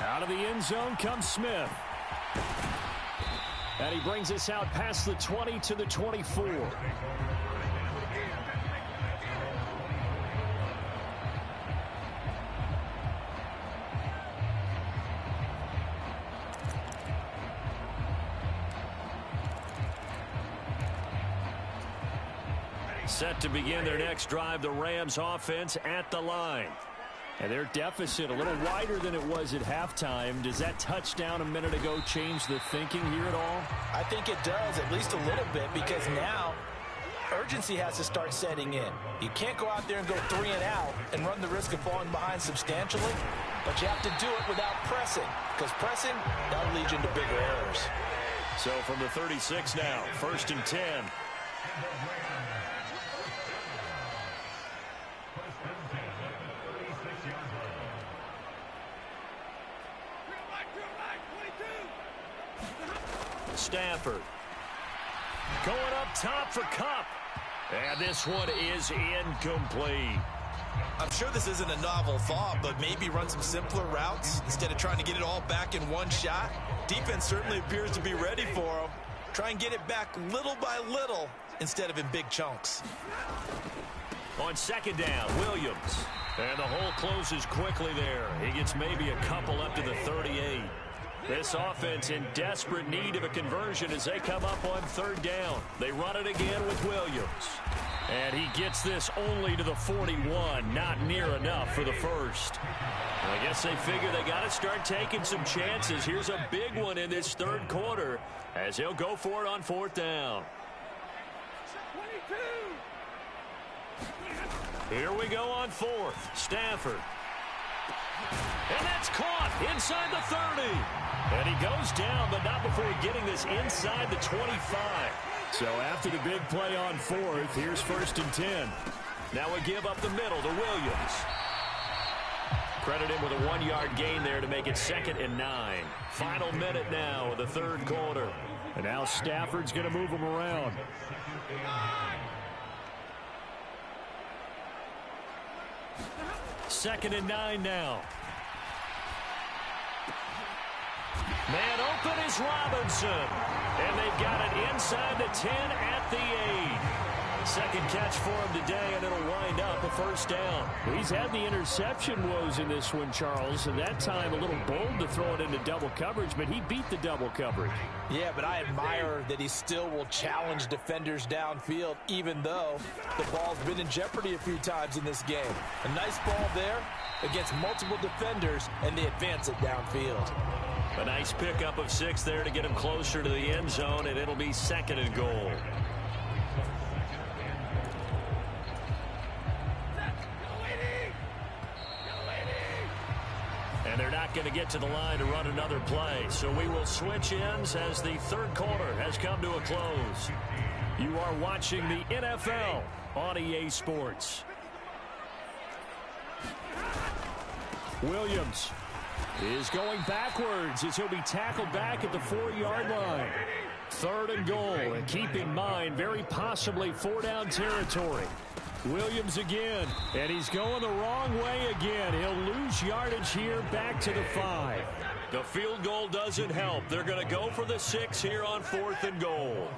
Out of the end zone comes Smith. And he brings us out past the 20 to the 24. Set to begin their next drive, the Rams offense at the line. And their deficit a little wider than it was at halftime. Does that touchdown a minute ago change the thinking here at all? I think it does, at least a little bit, because now urgency has to start setting in. You can't go out there and go 3 and out and run the risk of falling behind substantially, but you have to do it without pressing, because pressing, that'll lead you into bigger errors. So from the 36 now, 1st and 10. Stafford going up top for Kupp. And this one is incomplete. I'm sure this isn't a novel thought, but maybe run some simpler routes instead of trying to get it all back in one shot. Defense certainly appears to be ready for him. Try and get it back little by little instead of in big chunks. On 2nd down, Williams. And the hole closes quickly there. He gets maybe a couple up to the 38. This offense in desperate need of a conversion as they come up on 3rd down. They run it again with Williams. And he gets this only to the 41. Not near enough for the first. I guess they figure they got to start taking some chances. Here's a big one in this 3rd quarter as he'll go for it on 4th down. 22. Here we go on 4th. Stafford. And that's caught inside the 30. And he goes down, but not before getting this inside the 25. So after the big play on 4th, here's 1st and 10. Now a give up the middle to Williams. Credit him with a 1-yard gain there to make it 2nd and 9. Final minute now of the 3rd quarter. And now Stafford's going to move him around. Second and 9 now. Man open is Robinson. And they've got it inside the 10 at the 8. Second catch for him today, and it'll wind up a 1st down. He's had the interception woes in this one, Charles, and that time a little bold to throw it into double coverage, but he beat the double coverage. Yeah, but I admire that he still will challenge defenders downfield, even though the ball's been in jeopardy a few times in this game. A nice ball there against multiple defenders, and they advance it downfield. A nice pickup of 6 there to get him closer to the end zone, and it'll be 2nd and goal. And they're not going to get to the line to run another play. So we will switch ends as the 3rd quarter has come to a close. You are watching the NFL on EA Sports. Williams is going backwards as he'll be tackled back at the 4-yard line. 3rd and goal. And keep in mind, very possibly 4-down territory. Williams again, and he's going the wrong way again. He'll lose yardage here back to the 5. The field goal doesn't help. They're going to go for the 6 here on 4th and goal.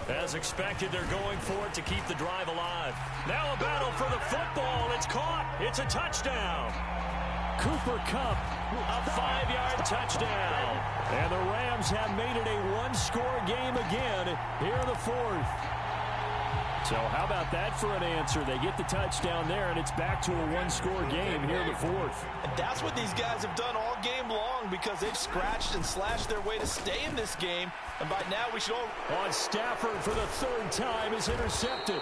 As expected, they're going for it to keep the drive alive. Now a battle for the football. It's caught. It's a touchdown. Cooper Kupp, a 5-yard touchdown. And the Rams have made it a 1-score game again here in the 4th. So how about that for an answer? They get the touchdown there, and it's back to a 1-score game here in the 4th. And that's what these guys have done all game long, because they've scratched and slashed their way to stay in this game. And by now we should all... On Stafford for the 3rd time is intercepted.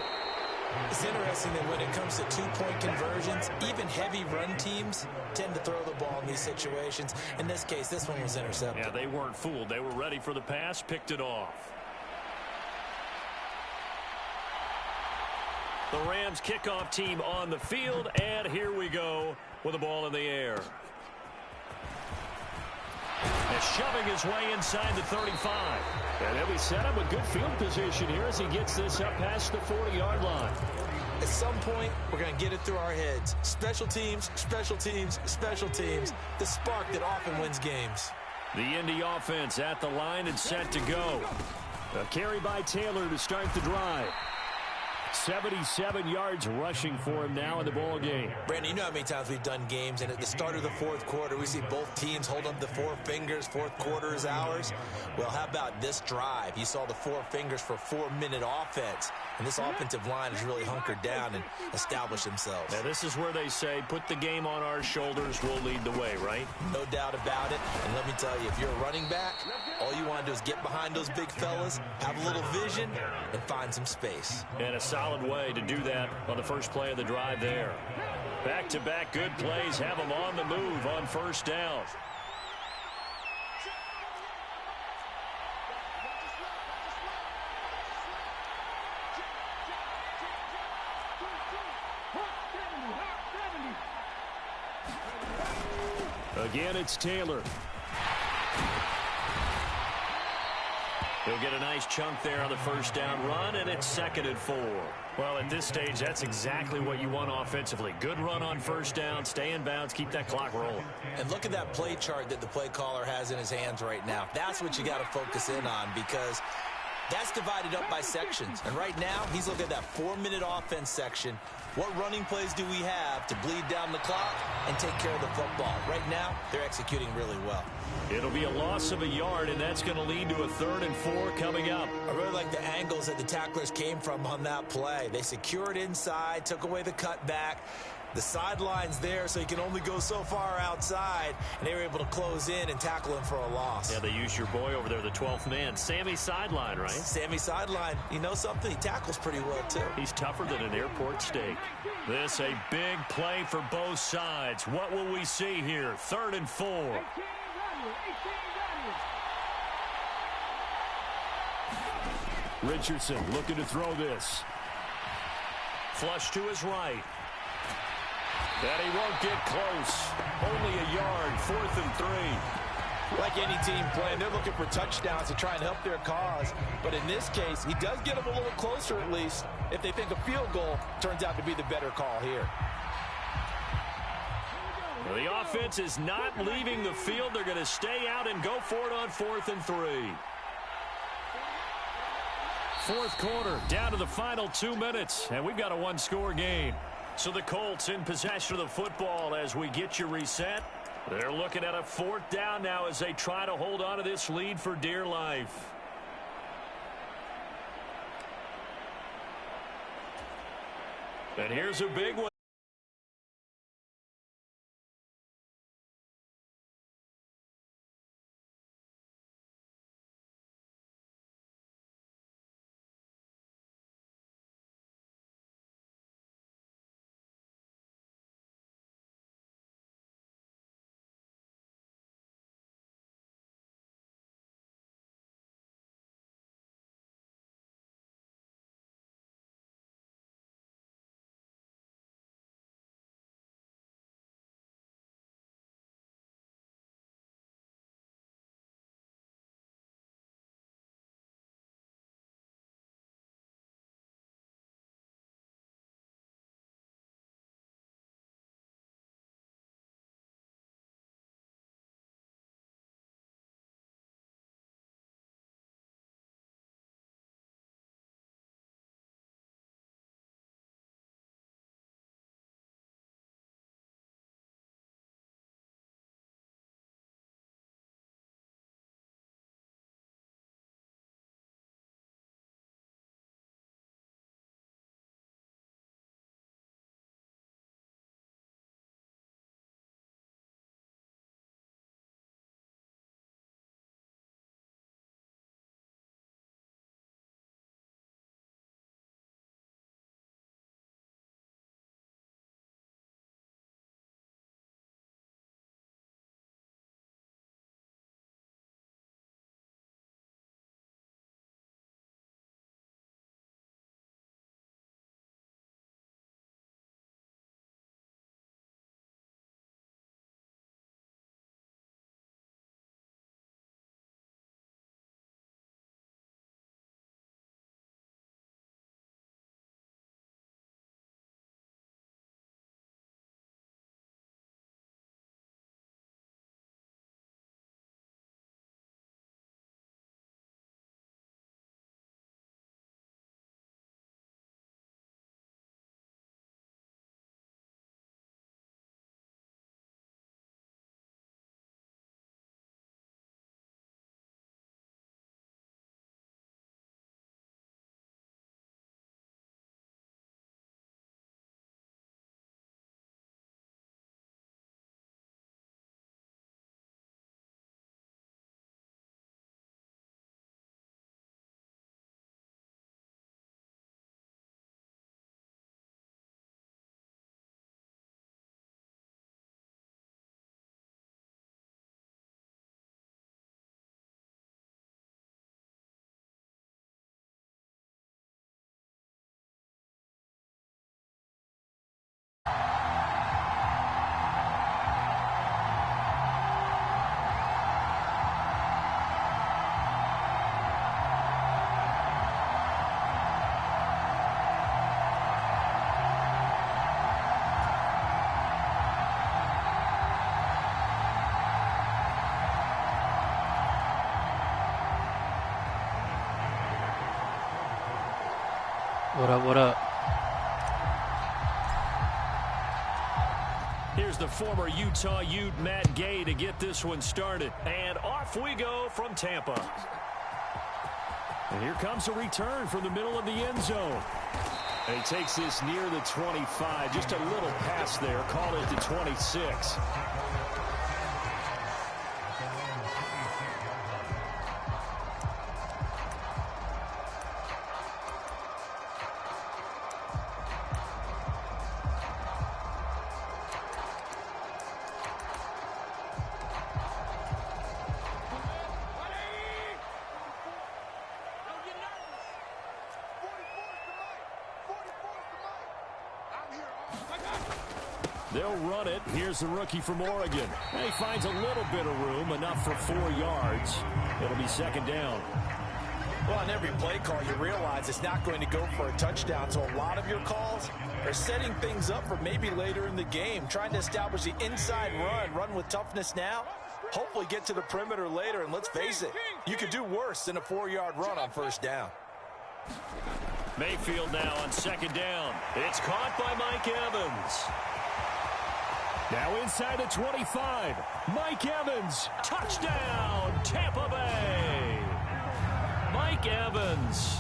It's interesting that when it comes to 2-point conversions, even heavy run teams tend to throw the ball in these situations. In this case, this one was intercepted. Yeah, they weren't fooled. They were ready for the pass, picked it off. The Rams kickoff team on the field, and here we go with the ball in the air. And shoving his way inside the 35. And then we set up a good field position here as he gets this up past the 40-yard line. At some point, we're going to get it through our heads. Special teams, special teams, special teams. The spark that often wins games. The Indy offense at the line and set to go. A carry by Taylor to start the drive. 77 yards rushing for him now in the ball game. Brandon, you know how many times we've done games, and at the start of the fourth quarter, we see both teams hold up the four fingers, fourth quarter is ours. Well, how about this drive? You saw the four fingers for 4-minute offense, and this offensive line has really hunkered down and established themselves. Now, this is where they say, put the game on our shoulders, we'll lead the way, right? No doubt about it, and let me tell you, if you're a running back, all you want to do is get behind those big fellas, have a little vision, and find some space. And a solid way to do that on the first play of the drive there. Back-to-back good plays have them on the move on first down. Again, it's Taylor. He'll get a nice chunk there on the first down run, and it's 2nd and 4. Well, at this stage, that's exactly what you want offensively. Good run on first down, stay in bounds, keep that clock rolling. And look at that play chart that the play caller has in his hands right now. That's what you got to focus in on, because that's divided up by sections. And right now, he's looking at that 4-minute offense section. What running plays do we have to bleed down the clock and take care of the football? Right now, they're executing really well. It'll be a loss of a yard, and that's going to lead to a 3rd and 4 coming up. I really like the angles that the tacklers came from on that play. They secured inside, took away the cutback. The sideline's there, so you can only go so far outside, and they were able to close in and tackle him for a loss. Yeah, they used your boy over there, the 12th man, Sammy Sideline, right? Sammy Sideline, you know something? He tackles pretty well, too. He's tougher than an airport steak. This a big play for both sides. What will we see here? 3rd and 4. Richardson looking to throw this. Flush to his right. And he won't get close. Only a yard, 4th and 3. Like any team playing, they're looking for touchdowns to try and help their cause. But in this case, he does get them a little closer at least if they think a field goal turns out to be the better call here. Well, the offense is not leaving the field. They're going to stay out and go for it on 4th and 3. Fourth quarter, down to the final 2 minutes, and we've got a one-score game. So the Colts in possession of the football as we get you reset. They're looking at a 4th down now as they try to hold on to this lead for dear life. And here's a big one. What up, what up? Here's the former Utah Ute, Matt Gay, to get this one started. And off we go from Tampa. And here comes a return from the middle of the end zone. And he takes this near the 25. Just a little pass there. Call it to 26. They'll run it. Here's the rookie from Oregon. And he finds a little bit of room, enough for 4 yards. It'll be second down. Well, on every play call, you realize it's not going to go for a touchdown. So a lot of your calls are setting things up for maybe later in the game, trying to establish the inside run with toughness now, hopefully get to the perimeter later. And let's face it, you could do worse than a 4-yard run on first down. Mayfield now on second down. It's caught by Mike Evans. Now inside the 25. Mike Evans. Touchdown, Tampa Bay. Mike Evans,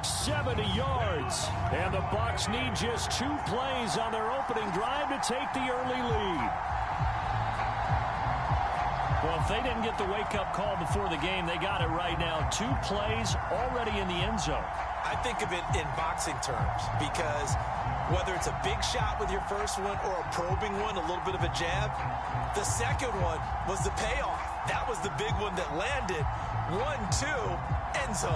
70 yards. And the Bucs need just 2 plays on their opening drive to take the early lead. Well, if they didn't get the wake-up call before the game, they got it right now. 2 plays already in the end zone. I think of it in boxing terms because whether it's a big shot with your first one or a probing one, a little bit of a jab, the second one was the payoff. That was the big one that landed. 1-2, end zone.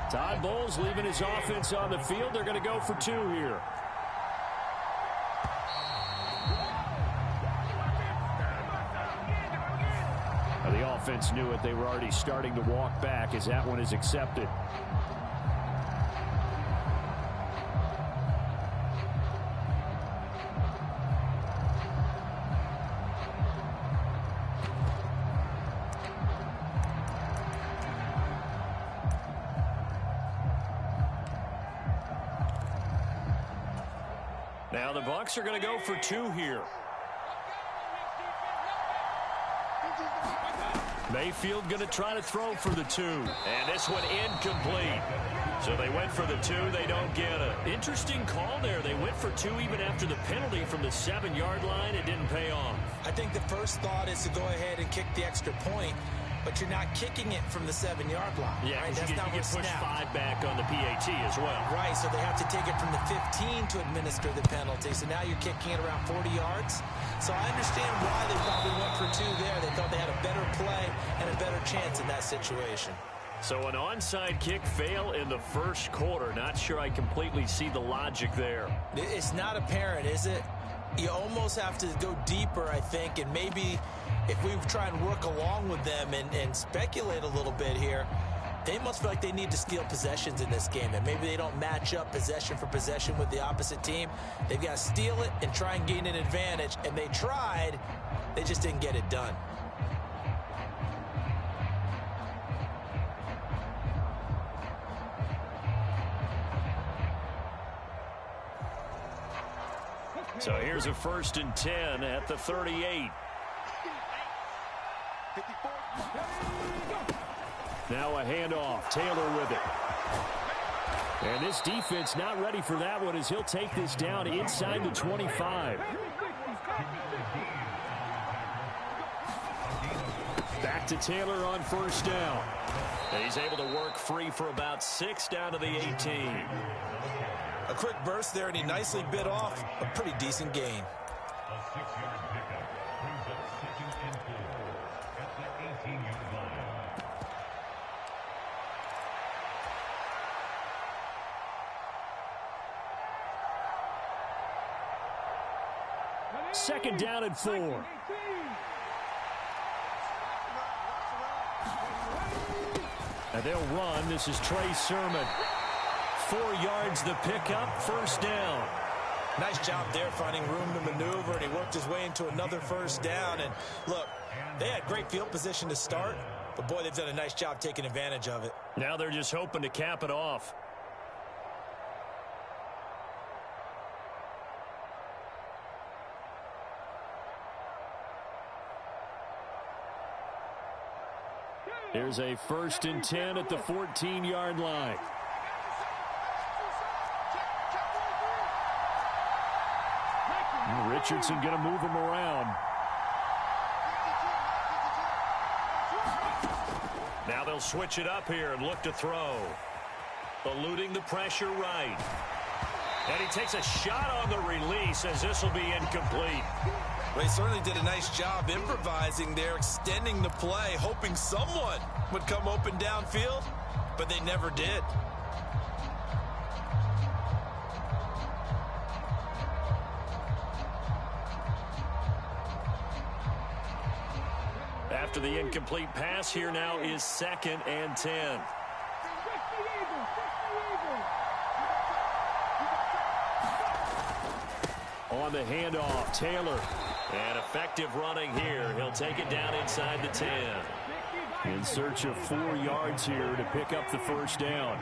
Todd Bowles leaving his offense on the field. They're going to go for 2 here. Now the offense knew it. They were already starting to walk back as that one is accepted. Now the Bucs are going to go for 2 here. Mayfield going to try to throw for the 2. And this one incomplete. So they went for the 2. They don't get it. Interesting call there. They went for 2 even after the penalty from the 7-yard line. It didn't pay off. I think the first thought is to go ahead and kick the extra point, but you're not kicking it from the 7-yard line. Yeah, right? That's you not get what's pushed snapped. 5 back on the PAT as well. Right, so they have to take it from the 15 to administer the penalty. So now you're kicking it around 40 yards. So I understand why they probably went for 2 there. They thought they had a better play and a better chance in that situation. So an onside kick fail in the first quarter. Not sure I completely see the logic there. It's not apparent, is it? You almost have to go deeper, I think, and maybe if we try and work along with them and speculate a little bit here, they must feel like they need to steal possessions in this game, and maybe they don't match up possession for possession with the opposite team. They've got to steal it and try and gain an advantage, and they tried. They just didn't get it done. So here's a 1st and 10 at the 38. Now a handoff. Taylor with it. And this defense not ready for that one as he'll take this down inside the 25. Back to Taylor on 1st down. And he's able to work free for about 6 down to the 18. A quick burst there, and he nicely bit off a pretty decent gain. Second down and 4. And they'll run. This is Trey Sermon. 4 yards the pickup, first down. Nice job there finding room to maneuver, and he worked his way into another first down. And look, they had great field position to start, but boy, they've done a nice job taking advantage of it. Now they're just hoping to cap it off. Here's a 1st and 10 at the 14-yard line. Richardson going to move him around. Now they'll switch it up here and look to throw. Eluding the pressure right. And he takes a shot on the release as this will be incomplete. Well, he certainly did a nice job improvising there, extending the play, hoping someone would come open downfield, but they never did. After the incomplete pass, here now is 2nd and 10. On the handoff, Taylor. And effective running here. He'll take it down inside the 10. In search of 4 yards here to pick up the first down.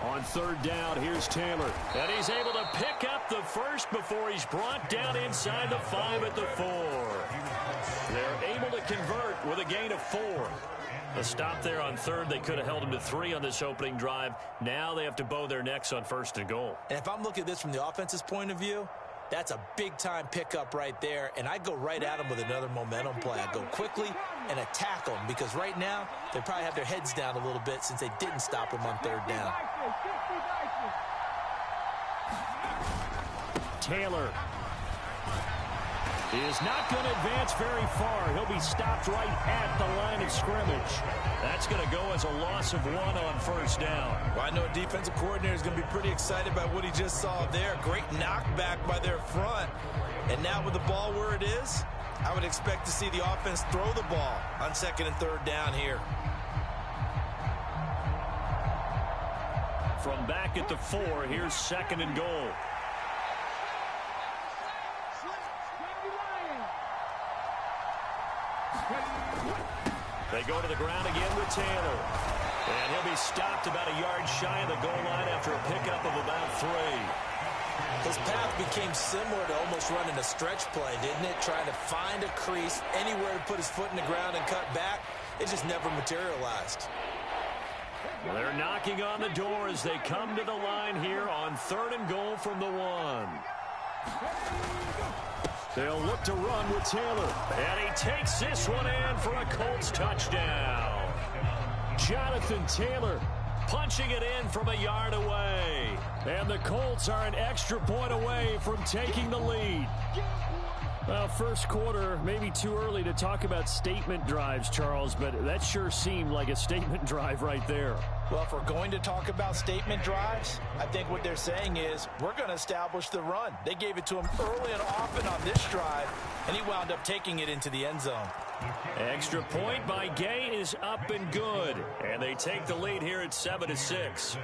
On 3rd down, here's Taylor. And he's able to pick up the first before he's brought down inside the 5 at the 4. They're able to convert with a gain of 4. A stop there on 3rd. They could have held him to 3 on this opening drive. Now they have to bow their necks on 1st and goal. And if I'm looking at this from the offense's point of view, that's a big-time pickup right there, and I go right at them with another momentum play. I go quickly and attack them because right now they probably have their heads down a little bit since they didn't stop them on 3rd down. Taylor is not going to advance very far. He'll be stopped right at the line of scrimmage. That's going to go as a loss of 1 on 1st down. Well, I know a defensive coordinator is going to be pretty excited by what he just saw there. Great knockback by their front. And now with the ball where it is, I would expect to see the offense throw the ball on 2nd and 3rd down here. From back at the 4, here's 2nd and goal. They go to the ground again with Taylor. And he'll be stopped about a yard shy of the goal line after a pickup of about 3. His path became similar to almost running a stretch play, didn't it? Trying to find a crease, anywhere to put his foot in the ground and cut back. It just never materialized. They're knocking on the door as they come to the line here on 3rd and goal from the 1. They'll look to run with Taylor. And he takes this one in for a Colts touchdown. Jonathan Taylor punching it in from a yard away. And the Colts are an extra point away from taking the lead. Well, first quarter, maybe too early to talk about statement drives, Charles, but that sure seemed like a statement drive right there. Well, if we're going to talk about statement drives, I think what they're saying is we're going to establish the run. They gave it to him early and often on this drive, and he wound up taking it into the end zone. Extra point by Gay is up and good. And they take the lead here at 7-6.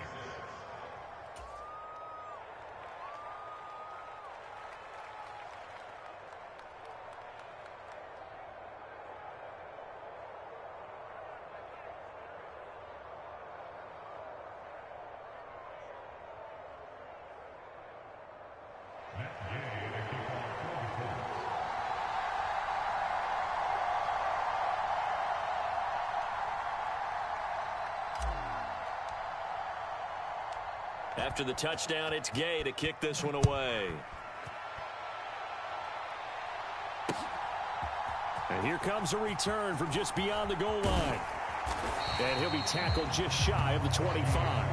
After the touchdown, it's Gay to kick this one away. And here comes a return from just beyond the goal line. And he'll be tackled just shy of the 25.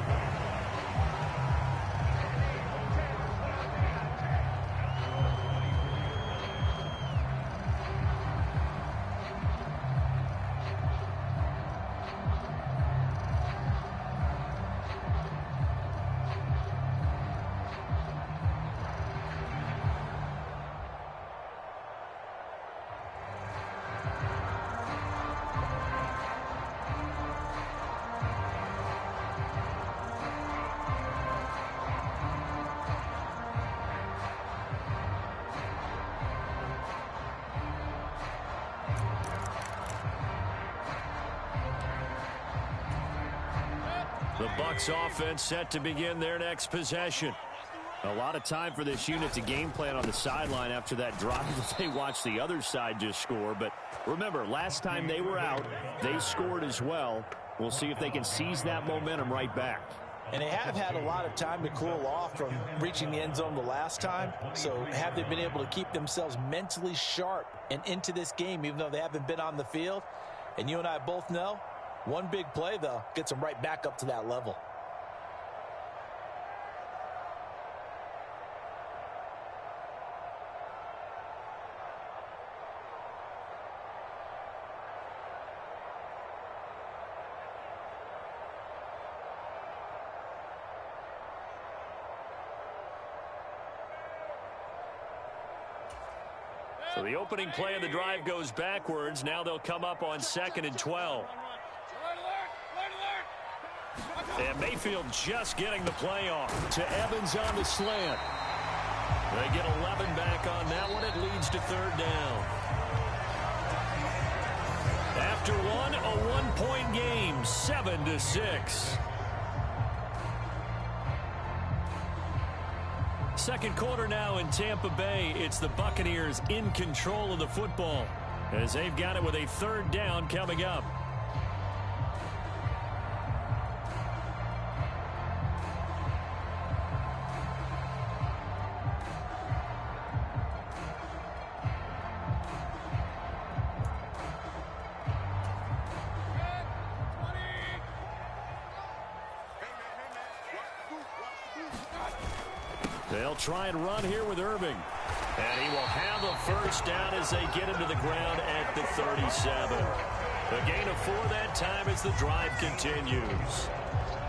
The Bucs offense set to begin their next possession. A lot of time for this unit to game plan on the sideline after that drive that they watched the other side just score. But remember, last time they were out, they scored as well. We'll see if they can seize that momentum right back. And they have had a lot of time to cool off from reaching the end zone the last time. So have they been able to keep themselves mentally sharp and into this game, even though they haven't been on the field? And you and I both know, one big play, though, gets them right back up to that level. So the opening play of the drive goes backwards. Now they'll come up on 2nd and 12. And Mayfield just getting the play off. To Evans on the slant. They get 11 back on that one. It leads to 3rd down. After one, a one-point game, 7-6. Second quarter now in Tampa Bay. It's the Buccaneers in control of the football as they've got it with a 3rd down coming up. They'll try and run here with Irving. And he will have a 1st down as they get him to the ground at the 37. A gain of 4 that time as the drive continues.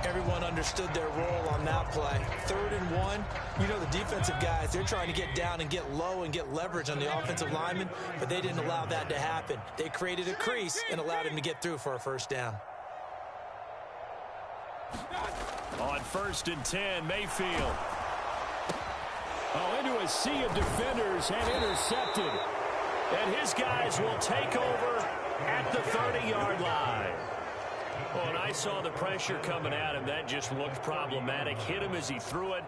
Everyone understood their role on that play. 3rd and 1. You know the defensive guys, they're trying to get down and get low and get leverage on the offensive lineman, but they didn't allow that to happen. They created a crease and allowed him to get through for a 1st down. On 1st and 10, Mayfield. Oh, into a sea of defenders and intercepted. And his guys will take over at the 30-yard line. Oh, and I saw the pressure coming at him. That just looked problematic. Hit him as he threw it,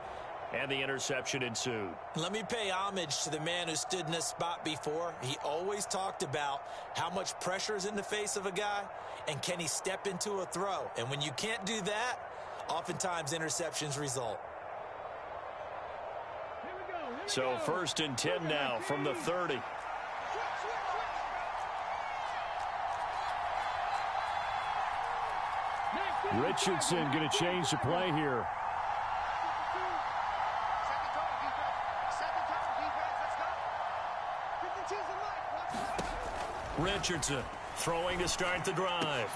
and the interception ensued. Let me pay homage to the man who stood in this spot before. He always talked about how much pressure is in the face of a guy, and can he step into a throw. And when you can't do that, oftentimes interceptions result. So 1st and 10 now from the 30. Richardson going to change the play here. Richardson throwing to start the drive.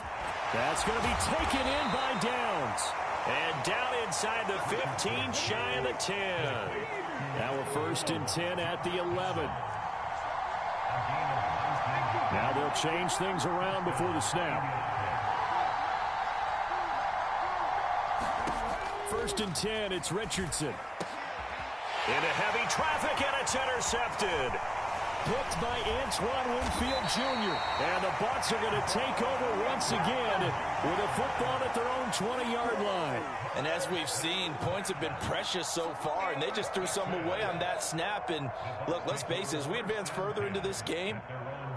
That's going to be taken in by Downs. And down inside the 15, shy of the 10. Now a 1st and 10 at the 11. Now they'll change things around before the snap. 1st and 10, it's Richardson. Into heavy traffic, and it's intercepted. Picked by Antoine Winfield Jr. And the Bucs are going to take over once again with a football at their own 20-yard line. And as we've seen, points have been precious so far, and they just threw some away on that snap. And look, let's face it, as we advance further into this game,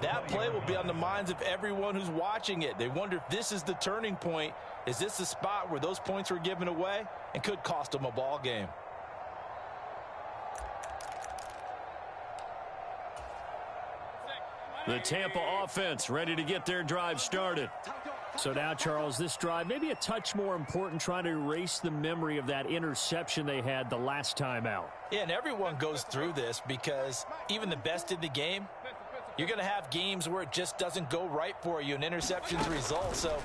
that play will be on the minds of everyone who's watching it. They wonder if this is the turning point. Is this the spot where those points were given away and could cost them a ball game? The Tampa offense ready to get their drive started. So now, Charles, this drive maybe a touch more important, trying to erase the memory of that interception they had the last time out. Yeah, and everyone goes through this because even the best in the game, you're going to have games where it just doesn't go right for you and interceptions result. So,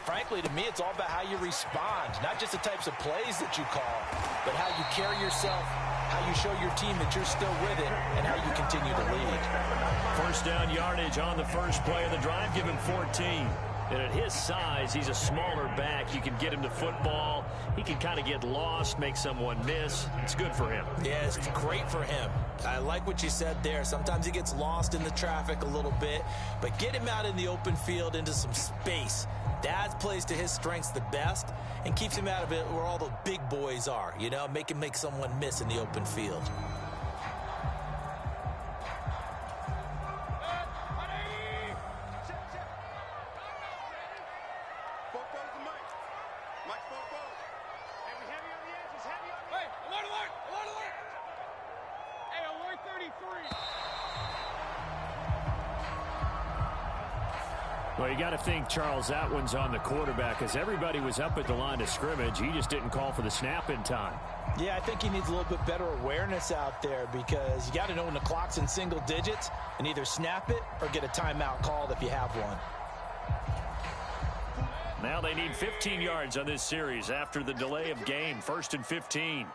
frankly, to me, it's all about how you respond, not just the types of plays that you call, but how you carry yourself, how you show your team that you're still with it, and how you continue to lead. 1st down yardage on the first play of the drive. Give him 14. And at his size, he's a smaller back. You can get him to football. He can kind of get lost, make someone miss. It's good for him. Yeah, it's great for him. I like what you said there. Sometimes he gets lost in the traffic a little bit, but get him out in the open field into some space. Dad plays to his strengths the best and keeps him out of it where all the big boys are, you know, make him make someone miss in the open field. Well, you got to think, Charles, that one's on the quarterback as everybody was up at the line of scrimmage. He just didn't call for the snap in time. Yeah, I think he needs a little bit better awareness out there because you got to know when the clock's in single digits and either snap it or get a timeout called if you have one. Now they need 15 yards on this series after the delay of game. 1st and 15.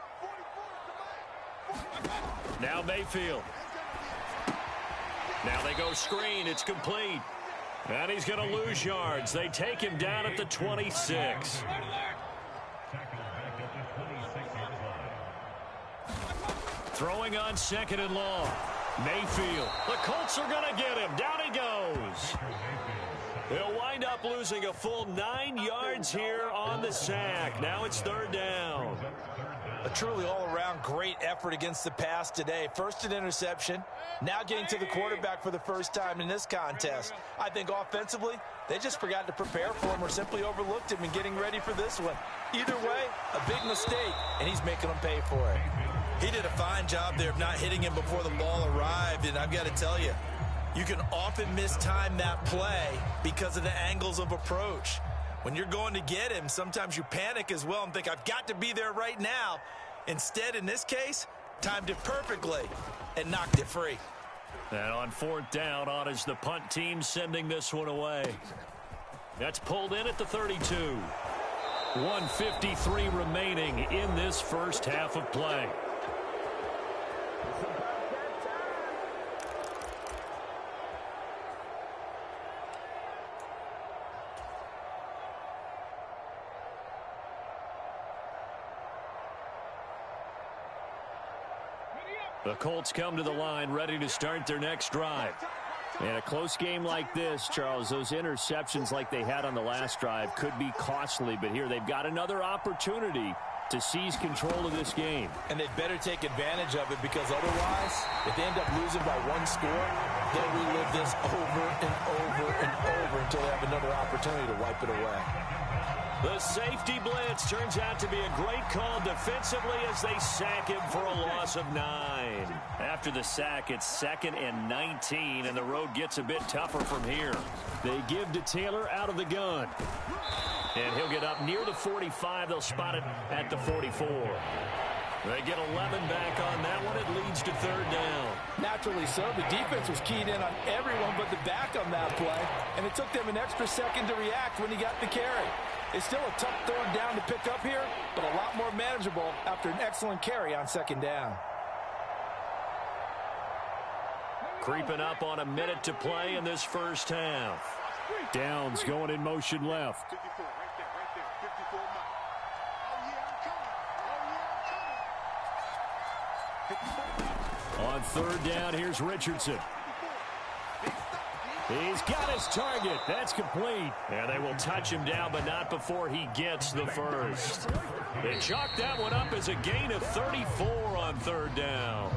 Now Mayfield. Now they go screen. It's complete. And he's going to lose yards. They take him down at the 26. Throwing on 2nd and long. Mayfield. The Colts are going to get him. Down he goes. He'll wind up losing a full 9 yards here on the sack. Now it's 3rd down. A truly all-around great effort against the pass today. First an interception, now getting to the quarterback for the first time in this contest. I think offensively, they just forgot to prepare for him or simply overlooked him in getting ready for this one. Either way, a big mistake, and he's making them pay for it. He did a fine job there of not hitting him before the ball arrived, and I've got to tell you, you can often mistime that play because of the angles of approach. When you're going to get him, sometimes you panic as well and think, I've got to be there right now. Instead, in this case, timed it perfectly and knocked it free. And on 4th down, on is the punt team sending this one away. That's pulled in at the 32. 1:53 remaining in this first half of play. The Colts come to the line ready to start their next drive. In a close game like this, Charles, those interceptions like they had on the last drive could be costly, but here they've got another opportunity to seize control of this game. And they better take advantage of it because otherwise, if they end up losing by 1 score, they'll relive this over and over and over until they have another opportunity to wipe it away. The safety blitz turns out to be a great call defensively as they sack him for a loss of 9. After the sack, it's 2nd and 19, and the road gets a bit tougher from here. They give to Taylor out of the gun. And he'll get up near the 45. They'll spot it at the 44. They get 11 back on that one. It leads to 3rd down. Naturally so. The defense was keyed in on everyone but the back on that play, and it took them an extra second to react when he got the carry. It's still a tough 3rd down to pick up here, but a lot more manageable after an excellent carry on 2nd down. Creeping up on a minute to play in this first half. Downs going in motion left. 54, right there, 54 On 3rd down, here's Richardson. He's got his target. That's complete. And they will touch him down, but not before he gets the first. They chalk that one up as a gain of 34 on 3rd down.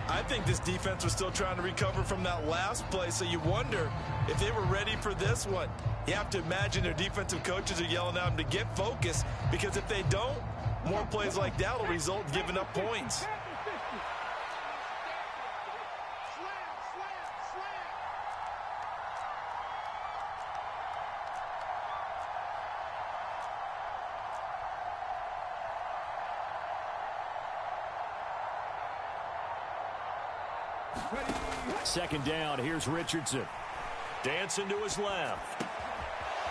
I think this defense was still trying to recover from that last play, so you wonder if they were ready for this one. You have to imagine their defensive coaches are yelling at them to get focused, because if they don't, more plays like that will result in giving up points. Second down, here's Richardson. Dancing to his left.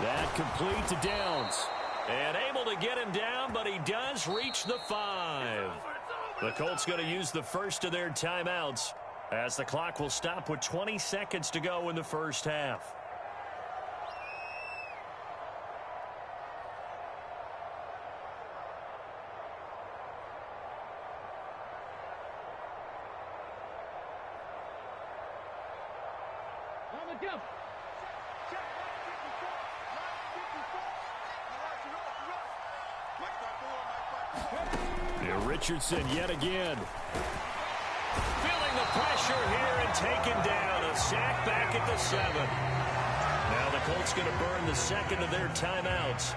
That complete to Downs. And able to get him down, but he does reach the 5. The Colts going to use the first of their timeouts as the clock will stop with 20 seconds to go in the first half. Richardson yet again. Feeling the pressure here and taken down. A sack back at the 7. Now the Colts going to burn the second of their timeouts.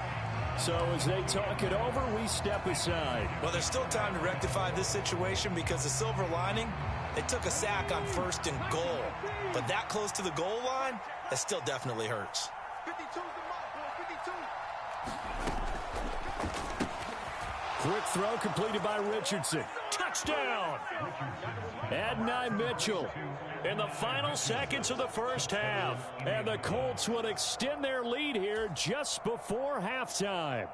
So as they talk it over, we step aside. Well, there's still time to rectify this situation because the silver lining, they took a sack on 1st and goal. But that close to the goal line, that still definitely hurts. 52's the mark, 52. Quick throw completed by Richardson. Touchdown! Adonai Mitchell in the final seconds of the first half. And the Colts would extend their lead here just before halftime.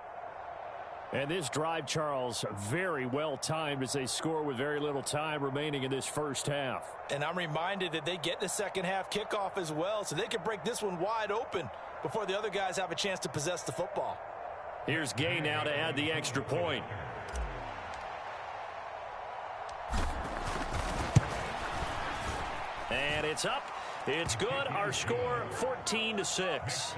And this drive, Charles, very well timed as they score with very little time remaining in this first half. And I'm reminded that they get the second half kickoff as well, so they can break this one wide open before the other guys have a chance to possess the football. Here's Gay now to add the extra point. And it's up. It's good. Our score 14-6.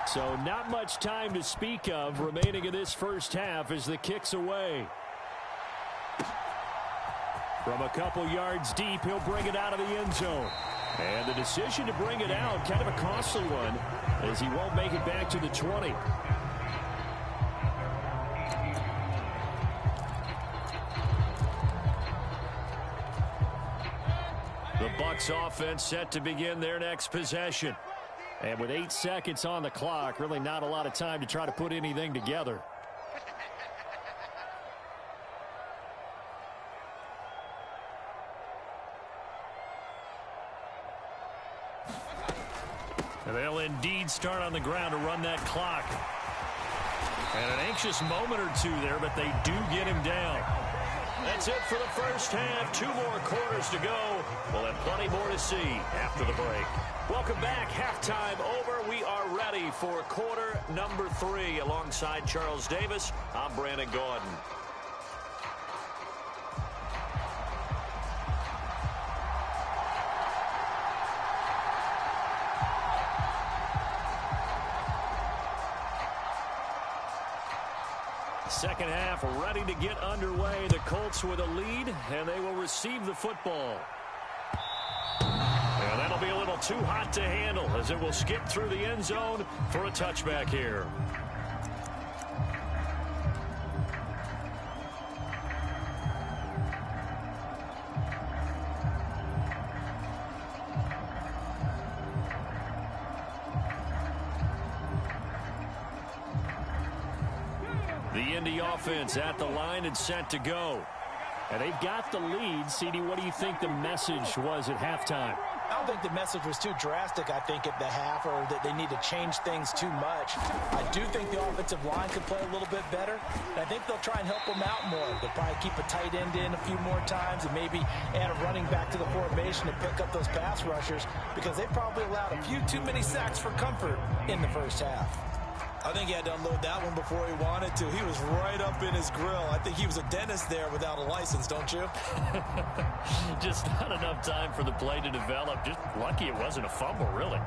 So not much time to speak of remaining in this first half as the kick's away. From a couple yards deep, he'll bring it out of the end zone. And the decision to bring it out, kind of a costly one, as he won't make it back to the 20. The Bucs offense set to begin their next possession. And with 8 seconds on the clock, really not a lot of time to try to put anything together. And they'll indeed start on the ground to run that clock. And an anxious moment or two there, but they do get him down. That's it for the first half. 2 more quarters to go. We'll have plenty more to see after the break. Welcome back. Halftime over. We are ready for quarter number 3. Alongside Charles Davis, I'm Brandon Gordon. Second half ready to get underway. The Colts with a lead, and they will receive the football. And that'll be a little too hot to handle as it will skip through the end zone for a touchback here. The Indy offense at the line and set to go. And they've got the lead. CD, what do you think the message was at halftime? I don't think the message was too drastic, I think, at the half, or that they need to change things too much. I do think the offensive line could play a little bit better, and I think they'll try and help them out more. They'll probably keep a tight end in a few more times and maybe add a running back to the formation to pick up those pass rushers, because they probably allowed a few too many sacks for comfort in the first half. I think he had to unload that one before he wanted to. He was right up in his grill. I think he was a dentist there without a license, don't you? Just not enough time for the play to develop. Just lucky it wasn't a fumble, really.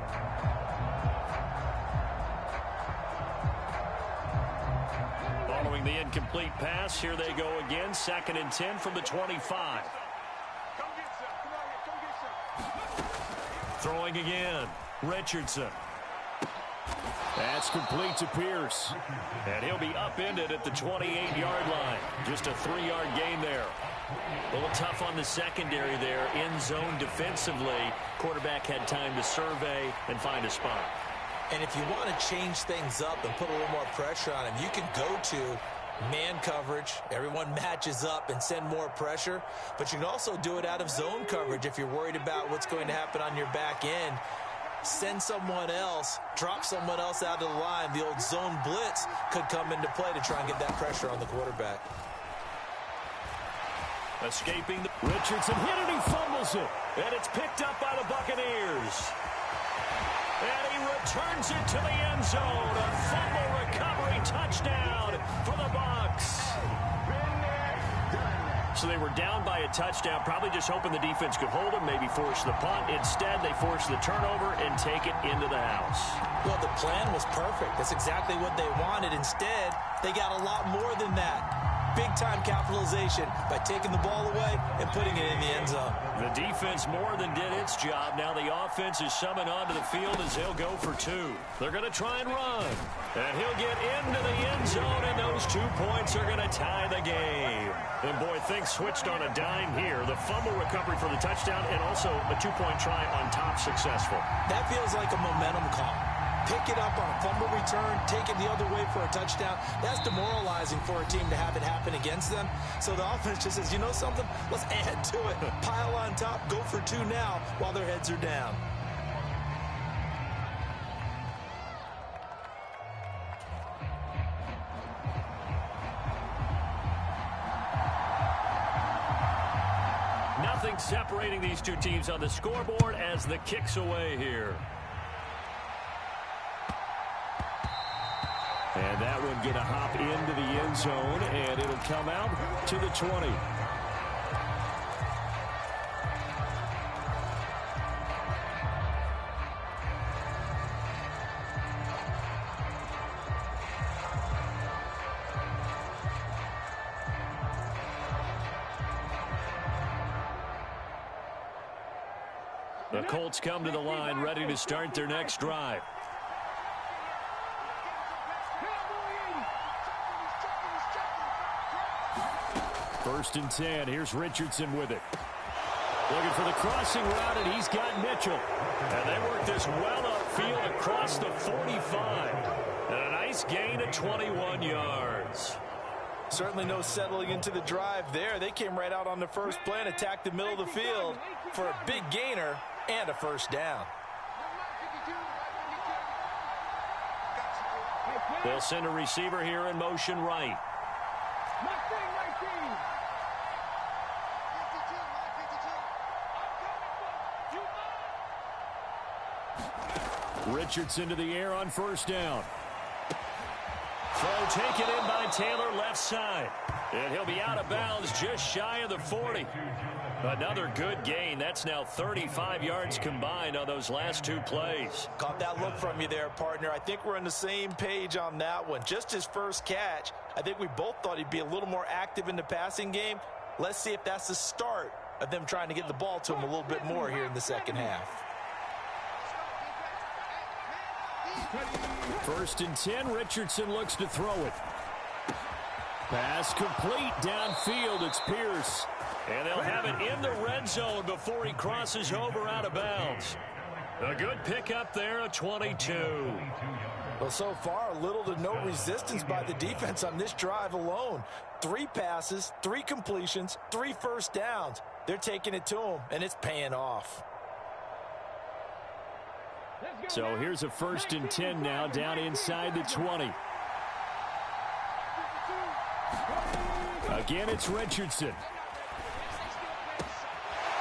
Following the incomplete pass, here they go again. 2nd and 10 from the 25. Throwing again. Richardson. That's complete to Pierce. And he'll be upended at the 28-yard line. Just a 3-yard gain there. A little tough on the secondary there. In zone defensively. Quarterback had time to survey and find a spot. And if you want to change things up and put a little more pressure on him, you can go to man coverage. Everyone matches up and send more pressure. But you can also do it out of zone coverage if you're worried about what's going to happen on your back end. Send someone else, drop someone else out of the line. The old zone blitz could come into play to try and get that pressure on the quarterback. Escaping. Richardson hit it, he fumbles it. And it's picked up by the Buccaneers. And he returns it to the end zone. A fumble recovery touchdown for the Bucs. So they were down by a touchdown, probably just hoping the defense could hold them, maybe force the punt. Instead, they force the turnover and take it into the house. Well, the plan was perfect. That's exactly what they wanted. Instead, they got a lot more than that. Big-time capitalization by taking the ball away and putting it in the end zone. The defense more than did its job. Now the offense is summoned onto the field as they'll go for two. They're going to try and run. And he'll get into the end zone, and those 2 points are going to tie the game. And, boy, things switched on a dime here. The fumble recovery for the touchdown and also a two-point try on top successful. That feels like a momentum call. Pick it up on a fumble return, take it the other way for a touchdown. That's demoralizing for a team to have it happen against them. So the offense just says, you know something? Let's add to it. Pile on top, go for two now while their heads are down. Nothing separating these two teams on the scoreboard as the kick's away here. And that would get a hop into the end zone, and it'll come out to the 20. The Colts come to the line, ready to start their next drive. First and 10. Here's Richardson with it. Looking for the crossing route, and he's got Mitchell. And they work this well upfield across the 45. And a nice gain of 21 yards. Certainly no settling into the drive there. They came right out on the first play and attacked the middle of the field for a big gainer and a first down. They'll send a receiver here in motion right. Richardson to the air on first down. Throw taken in by Taylor left side. And he'll be out of bounds just shy of the 40. Another good gain. That's now 35 yards combined on those last two plays. Caught that look from you there, partner. I think we're on the same page on that one. Just his first catch. I think we both thought he'd be a little more active in the passing game. Let's see if that's the start of them trying to get the ball to him a little bit more here in the second half. First and 10, Richardson looks to throw it. Pass complete downfield. It's Pierce. And they'll have it in the red zone before he crosses over out of bounds. A good pickup there, a 22. Well, so far, little to no resistance by the defense on this drive alone. 3 passes, 3 completions, 3 first downs. They're taking it to him, and it's paying off. So here's a first and 10 now down inside the 20. Again, it's Richardson.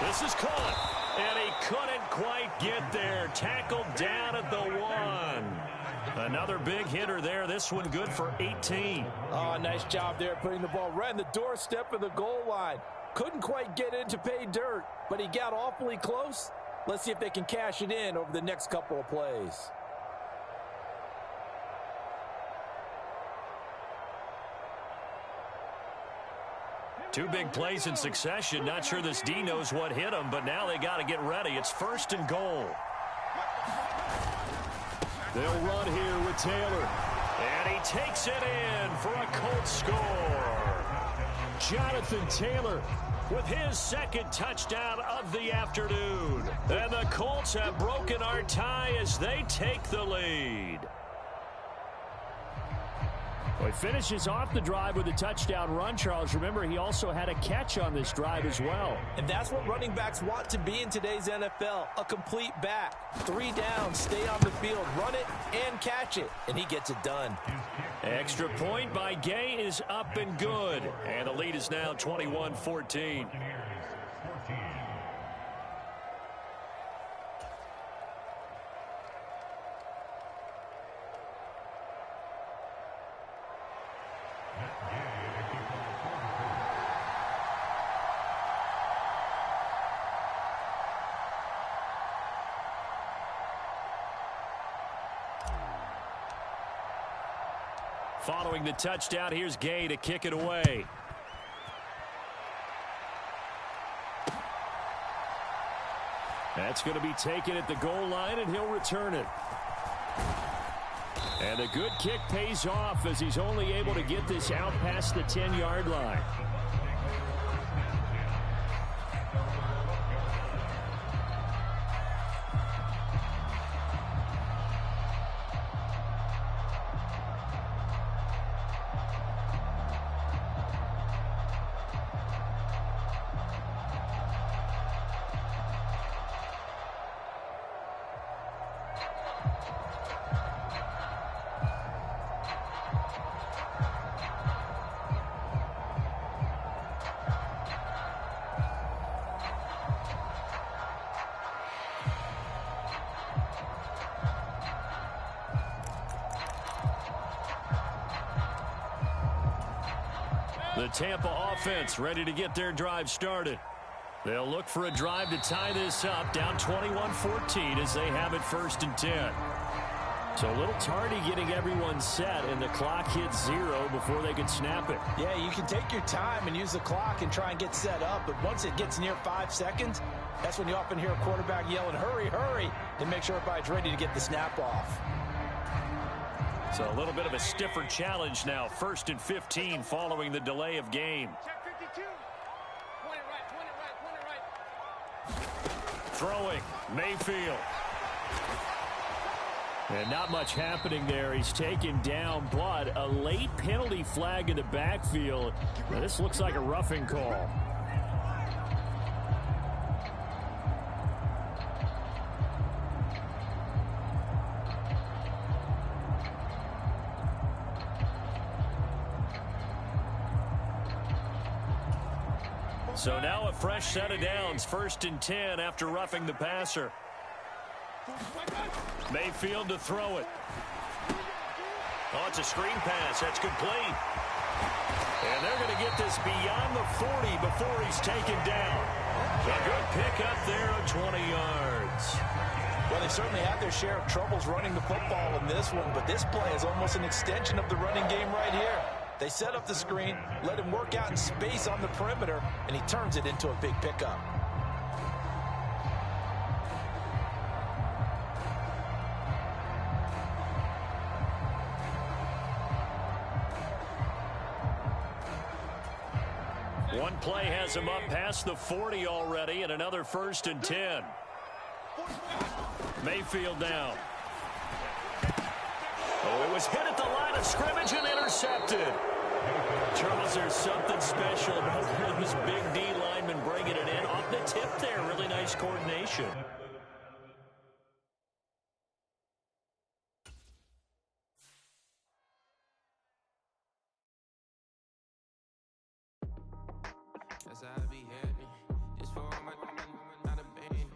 This is caught, and he couldn't quite get there. Tackled down at the 1. Another big hitter there. This one good for 18. Oh, nice job there putting the ball right in the doorstep of the goal line. Couldn't quite get in to pay dirt, but he got awfully close. Let's see if they can cash it in over the next couple of plays. Two big plays in succession. Not sure this D knows what hit him, but now they got to get ready. It's first and goal. They'll run here with Taylor. And he takes it in for a Colts score. Jonathan Taylor with his second touchdown of the afternoon. And the Colts have broken our tie as they take the lead. Well, he finishes off the drive with a touchdown run, Charles. Remember, he also had a catch on this drive as well. And that's what running backs want to be in today's NFL, a complete back. 3 downs, stay on the field, run it, and catch it. And he gets it done. Extra point by Gay is up and good. And the lead is now 21-14. Following the touchdown, here's Gay to kick it away. That's going to be taken at the goal line, and he'll return it. And a good kick pays off as he's only able to get this out past the 10-yard line. The Tampa offense ready to get their drive started. They'll look for a drive to tie this up, down 21-14 as they have it 1st and 10. So a little tardy getting everyone set, and the clock hits 0 before they can snap it. Yeah, you can take your time and use the clock and try and get set up, but once it gets near 5 seconds, that's when you often hear a quarterback yelling, hurry, hurry, to make sure everybody's ready to get the snap off. So a little bit of a stiffer challenge now. 1st and 15 following the delay of game. Throwing, Mayfield. And not much happening there. He's taken down, but a late penalty flag in the backfield. Now, this looks like a roughing call. So now a fresh set of downs, 1st and 10 after roughing the passer. Mayfield to throw it. Oh, it's a screen pass. That's complete. And they're going to get this beyond the 40 before he's taken down. A good pick up there of 20 yards. Well, they certainly had their share of troubles running the football in this one, but this play is almost an extension of the running game right here. They set up the screen, let him work out in space on the perimeter, and he turns it into a big pickup. One play has him up past the 40 already, and another 1st and 10. Mayfield down. Oh, it was hit at the line of scrimmage and intercepted. Charles, there's something special about those big D linemen bringing it in. Off the tip there, really nice coordination. That's how I be happening. This for all my not abandoned.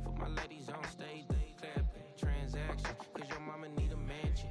For my ladies on stage, they clapping. Transaction, cause your mama need a mansion.